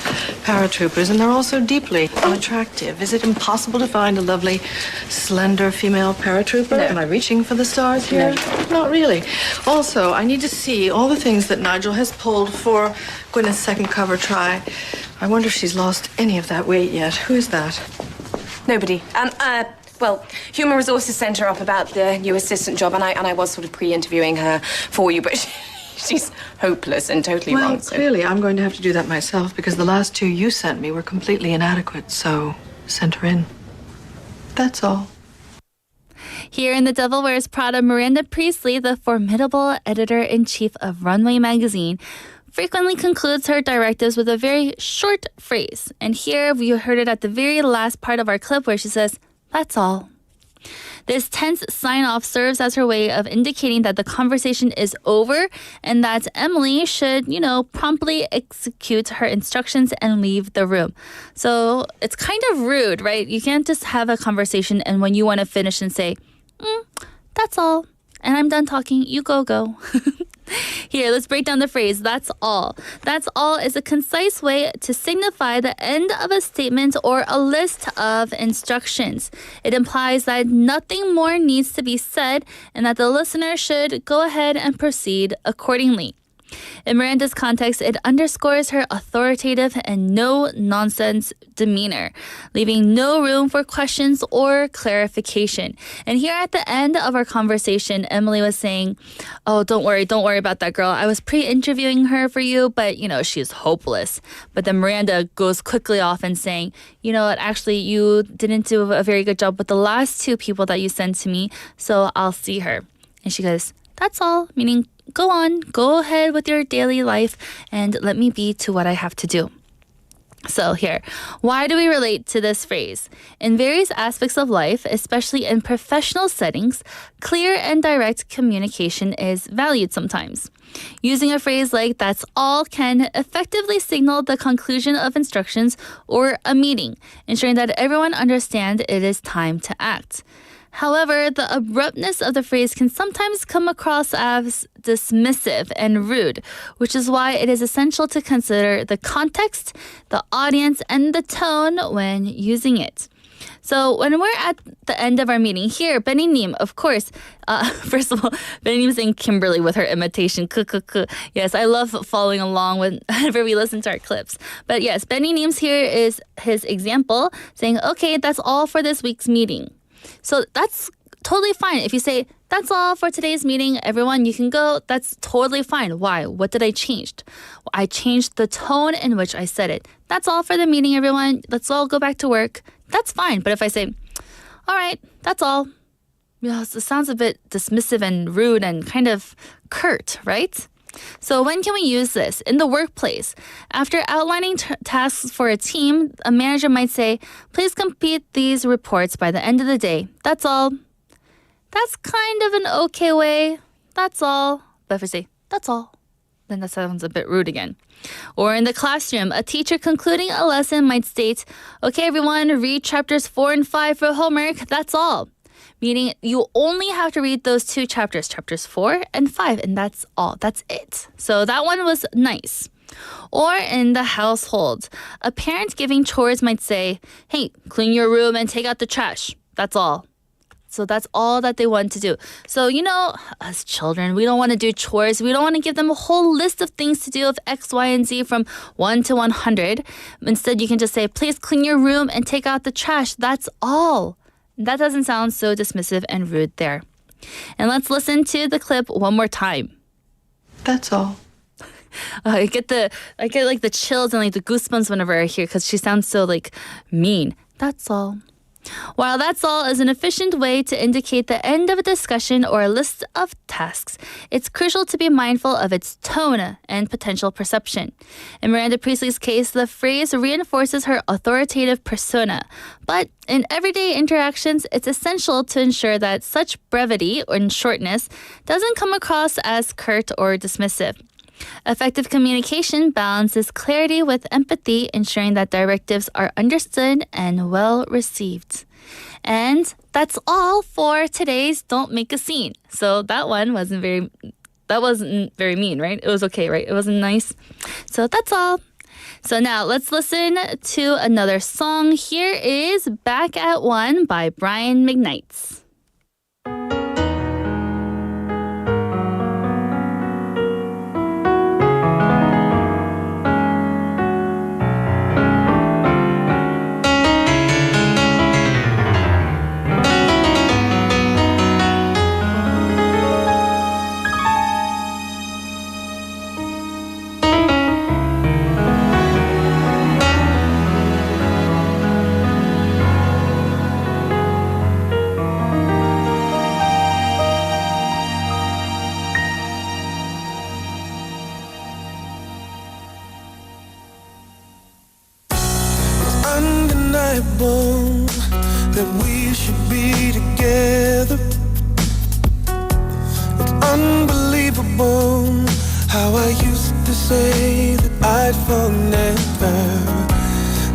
[SPEAKER 11] paratroopers, and they're all so deeply unattractive. Is it impossible to find a lovely, slender female paratrooper?
[SPEAKER 12] No.
[SPEAKER 11] Am I reaching for the stars here?
[SPEAKER 12] No.
[SPEAKER 11] Not really. Also, I need to see all the things that Nigel has pulled for Gwyneth's second cover try. I wonder if she's lost any of that weight yet. Who is that?
[SPEAKER 12] Nobody. Well, Human Resources sent her up about the new assistant job, and I was sort of pre-interviewing her for you, but she's hopeless and totally
[SPEAKER 11] Well,
[SPEAKER 12] wrong. So.
[SPEAKER 11] clearly, I'm going to have to do that myself because the last two you sent me were completely inadequate, so send her in. That's all.
[SPEAKER 3] Here in The Devil Wears Prada, Miranda Priestly, the formidable editor-in-chief of Runway magazine, frequently concludes her directives with a very short phrase. And here we heard it at the very last part of our clip where she says, that's all. This tense sign-off serves as her way of indicating that the conversation is over and that Emily should, promptly execute her instructions and leave the room. So it's kind of rude, right? You can't just have a conversation and when you want to finish and say, that's all, and I'm done talking, you go. Here, let's break down the phrase, that's all. That's all is a concise way to signify the end of a statement or a list of instructions. It implies that nothing more needs to be said and that the listener should go ahead and proceed accordingly. In Miranda's context, it underscores her authoritative and no-nonsense demeanor, leaving no room for questions or clarification. And here at the end of our conversation, Emily was saying, oh, don't worry about that girl. I was pre-interviewing her for you, but, she's hopeless. But then Miranda goes quickly off and saying, you know what, actually, you didn't do a very good job with the last two people that you sent to me, so I'll see her. And she goes, that's all, meaning go on, go ahead with your daily life and let me be to what I have to do. So here, why do we relate to this phrase? In various aspects of life, especially in professional settings, clear and direct communication is valued sometimes. Using a phrase like that's all can effectively signal the conclusion of instructions or a meeting, ensuring that everyone understands it is time to act. However, the abruptness of the phrase can sometimes come across as dismissive and rude, which is why it is essential to consider the context, the audience, and the tone when using it. So when we're at the end of our meeting here, Benny Neem, of course, first of all, Benny Neem saying Kimberly with her imitation. Yes, I love following along whenever we listen to our clips. But yes, Benny Neem's here is his example saying, okay, that's all for this week's meeting. So that's totally fine. If you say, that's all for today's meeting, everyone, you can go, that's totally fine. Why? What did I change? I changed the tone in which I said it. That's all for the meeting, everyone. Let's all go back to work. That's fine. But if I say, all right, that's all, it sounds a bit dismissive and rude and kind of curt, right? So when can we use this? In the workplace. After outlining tasks for a team, a manager might say, please complete these reports by the end of the day. That's all. That's kind of an okay way. That's all. But if I say, that's all, then that sounds a bit rude again. Or in the classroom, a teacher concluding a lesson might state, okay, everyone, read chapters 4 and 5 for homework. That's all. Meaning you only have to read those 2 chapters, chapters 4 and 5, and that's all. That's it. So that one was nice. Or in the household, a parent giving chores might say, hey, clean your room and take out the trash. That's all. So that's all that they want to do. So, you know, as children, we don't want to do chores. We don't want to give them a whole list of things to do of X, Y, and Z from 1 to 100. Instead, you can just say, please clean your room and take out the trash. That's all. That doesn't sound so dismissive and rude there. And let's listen to the clip one more time.
[SPEAKER 11] That's all.
[SPEAKER 3] I get like the chills and like the goosebumps whenever I hear, because she sounds so like mean. That's all. While that's all is an efficient way to indicate the end of a discussion or a list of tasks, it's crucial to be mindful of its tone and potential perception. In Miranda Priestley's case, the phrase reinforces her authoritative persona. But in everyday interactions, it's essential to ensure that such brevity or shortness doesn't come across as curt or dismissive. Effective communication balances clarity with empathy, ensuring that directives are understood and well received. And that's all for today's Don't Make a Scene. So that one wasn't very mean, right? It was okay, right? It wasn't nice. So that's all. So now let's listen to another song. Here is Back at One by Brian McKnight.
[SPEAKER 10] That we should be together. It's unbelievable how I used to say that I'd fall never.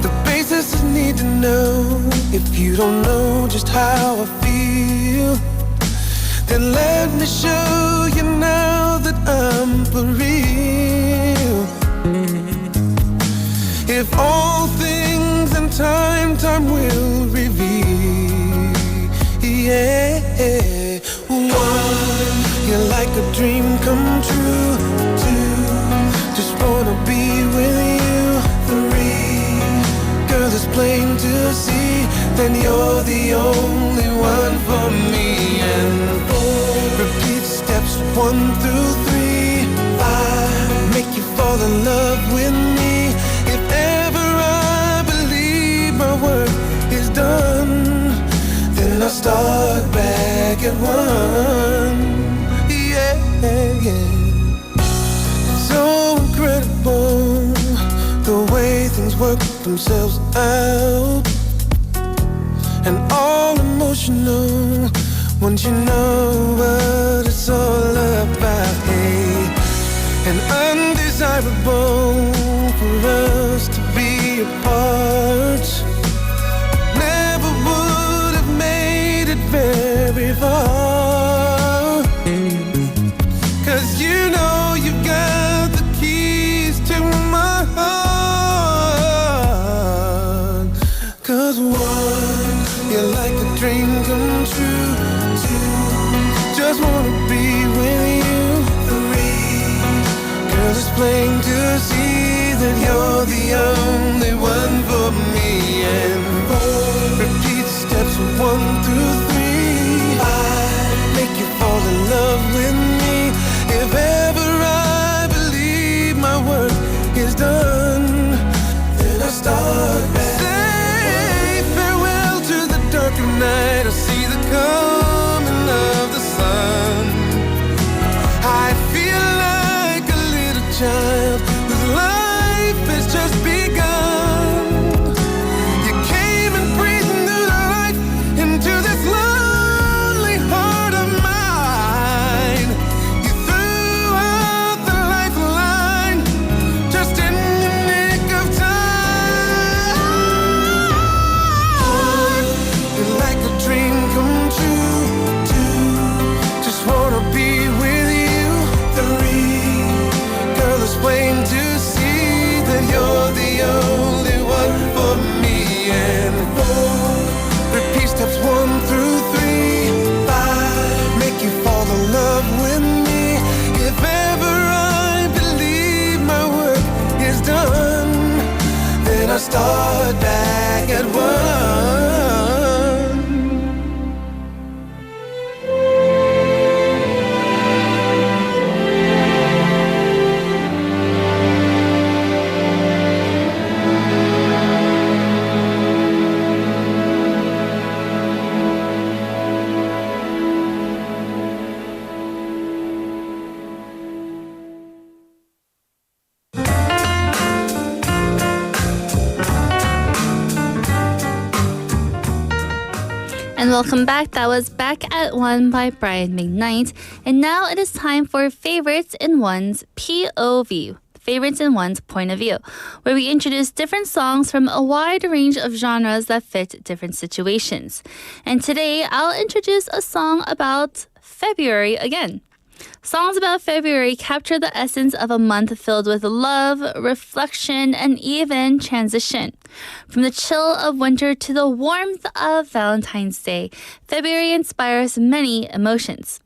[SPEAKER 10] The basis is need to know. If you don't know just how I feel, then let me show you now that I'm for real. If all things in time will reveal. Yeah. 1, you're like a dream come true. 2, just wanna be with you. 3, girl, it's plain to see that you're the only one for me. And 4, repeat steps 1 through 3. 5, make you fall in love with me. If ever I believe my work is done, then I'll start back at 1. Yeah, yeah. So incredible the way things work themselves out, and all emotional once you know what it's all about. Hey, and undesirable for us to be apart. Never would have made it very far. 'Cause you know you've got the keys to my heart. 'Cause 1, you're like a dream come true. 2, just wanna be with you. 3, girl, it's plain to see that you're the only one for me. And 4, repeat steps 1 through 3. 5, make you fall in love with me. If ever I believe my work is done, then I start back. Say farewell to the dark of night. I see the coming of the sun. I feel like
[SPEAKER 3] And welcome back. That was Back at One by Brian McKnight. And now it is time for Favorites in One's POV. Favorites in One's Point of View, where we introduce different songs from a wide range of genres that fit different situations. And today, I'll introduce a song about February again. Songs about February capture the essence of a month filled with love, reflection, and even transition. From the chill of winter to the warmth of Valentine's Day, February inspires many emotions.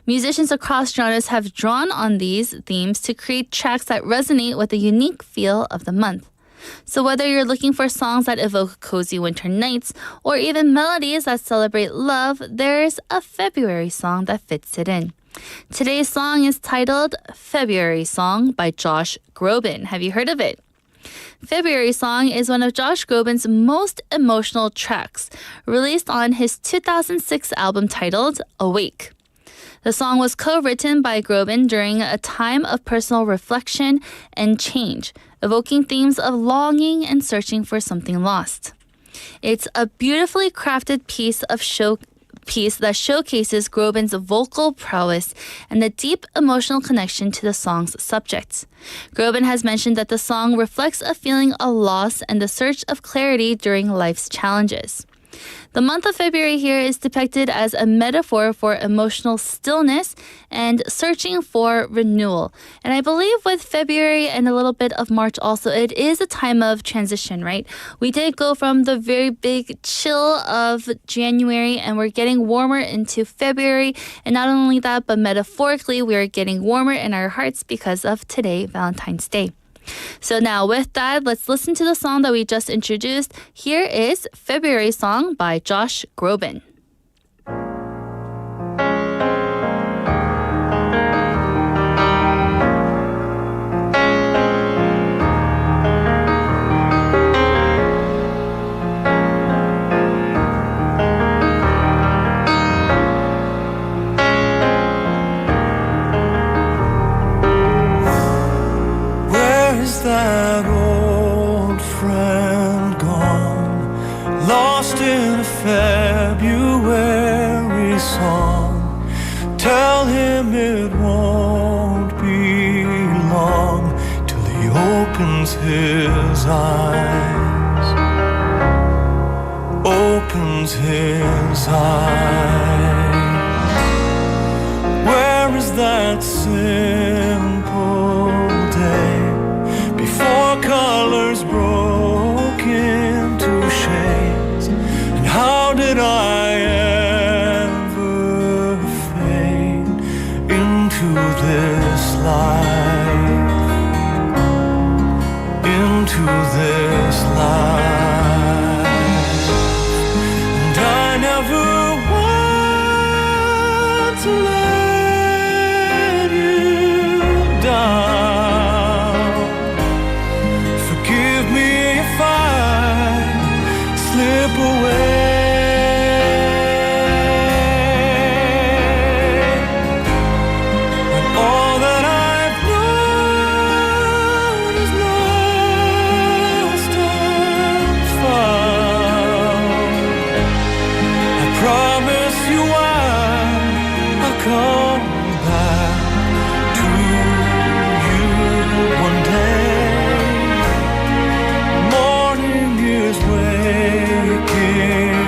[SPEAKER 3] Musicians across genres have drawn on these themes to create tracks that resonate with the unique feel of the month. So whether you're looking for songs that evoke cozy winter nights or even melodies that celebrate love, there's a February song that fits it in. Today's song is titled February Song by Josh Groban. Have you heard of it? February Song is one of Josh Groban's most emotional tracks, released on his 2006 album titled Awake. The song was co-written by Groban during a time of personal reflection and change, evoking themes of longing and searching for something lost. It's a beautifully crafted piece that showcases Groban's vocal prowess and the deep emotional connection to the song's subject. Groban has mentioned that the song reflects a feeling of loss and the search of clarity during life's challenges. The month of February here is depicted as a metaphor for emotional stillness and searching for renewal. And I believe with February and a little bit of March also, it is a time of transition, right? We did go from the very big chill of January and we're getting warmer into February. And not only that, but metaphorically, we are getting warmer in our hearts because of today, Valentine's Day. So now with that, let's listen to the song that we just introduced. Here is February Song by Josh Groban.
[SPEAKER 10] That old friend gone, lost in a February song. Tell him it won't be long till he opens his eyes. Opens his eyes. Where is that simple day? Before colors broke into shades, and how did I ever fade into this life, into this life? And I never want to let you down. Slip away when all that I've known is lost and found. I promise you I'll come back to you one day. Morning is waking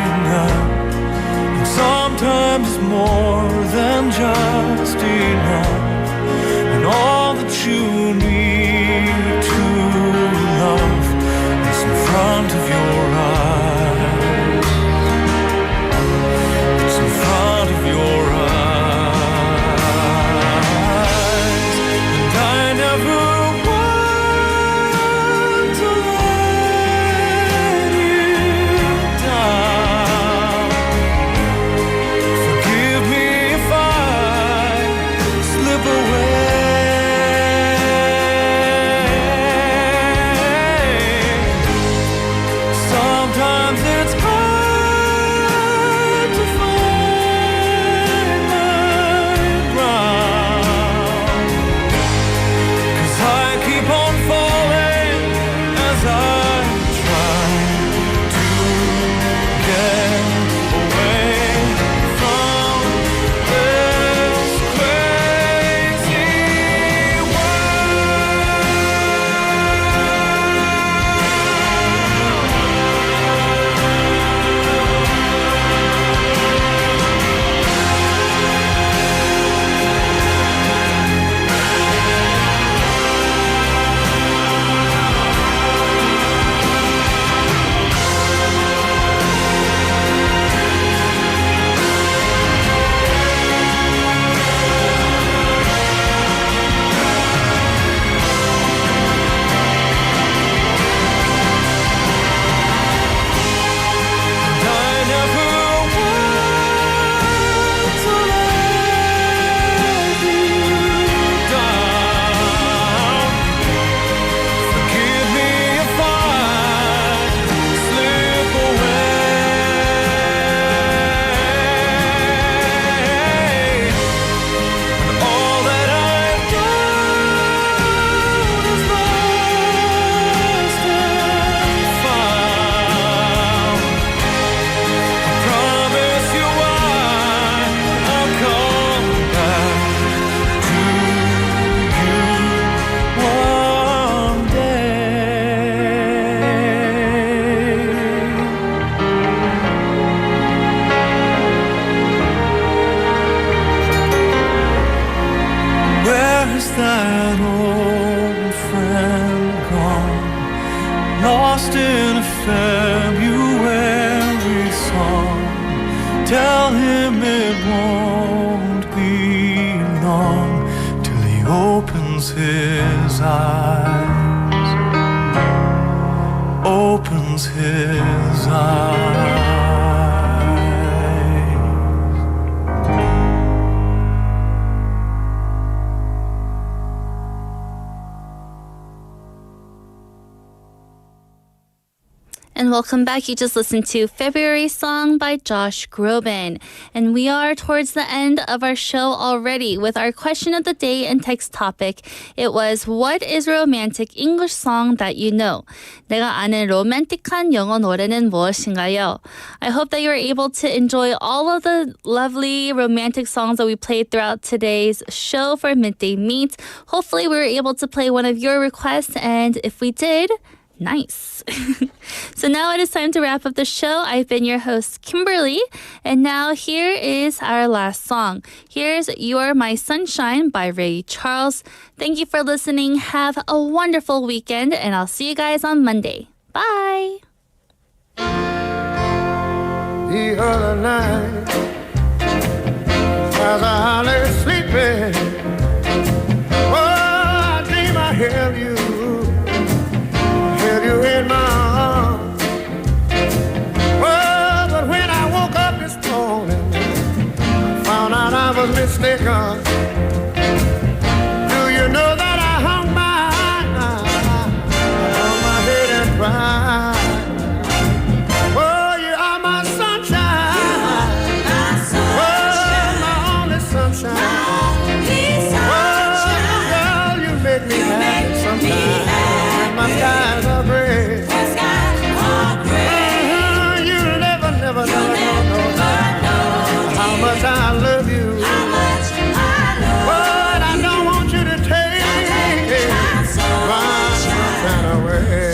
[SPEAKER 10] won't be long till he opens his eyes. Opens his eyes.
[SPEAKER 3] And welcome back. You just listened to February Song by Josh Groban. And we are towards the end of our show already with our question of the day and text topic. It was, what is a romantic English song that you know? 내가 아는 로맨틱한 영어 노래는 무엇인가요? I hope that you were able to enjoy all of the lovely romantic songs that we played throughout today's show for Midday Mate. Hopefully we were able to play one of your requests, and if we did, nice. So now it is time to wrap up the show. I've been your host, Kimberly. And now here is our last song. Here's You Are My Sunshine by Ray Charles. Thank you for listening. Have a wonderful weekend, and I'll see you guys on Monday. Bye.
[SPEAKER 10] The other night, as I lay sleeping, I dream I held you in my arms. Well, but when I woke up this morning, I found out I was mistaken. Do you know that I hung my head and cried? Oh, you are my sunshine. Oh, my only sunshine. Oh, girl, you make me happy sometimes. My skies are gray. You'll never know how much I love you. But I don't want you to take my sunshine away.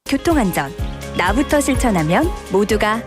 [SPEAKER 13] 교통안전. 나부터 실천하면 모두가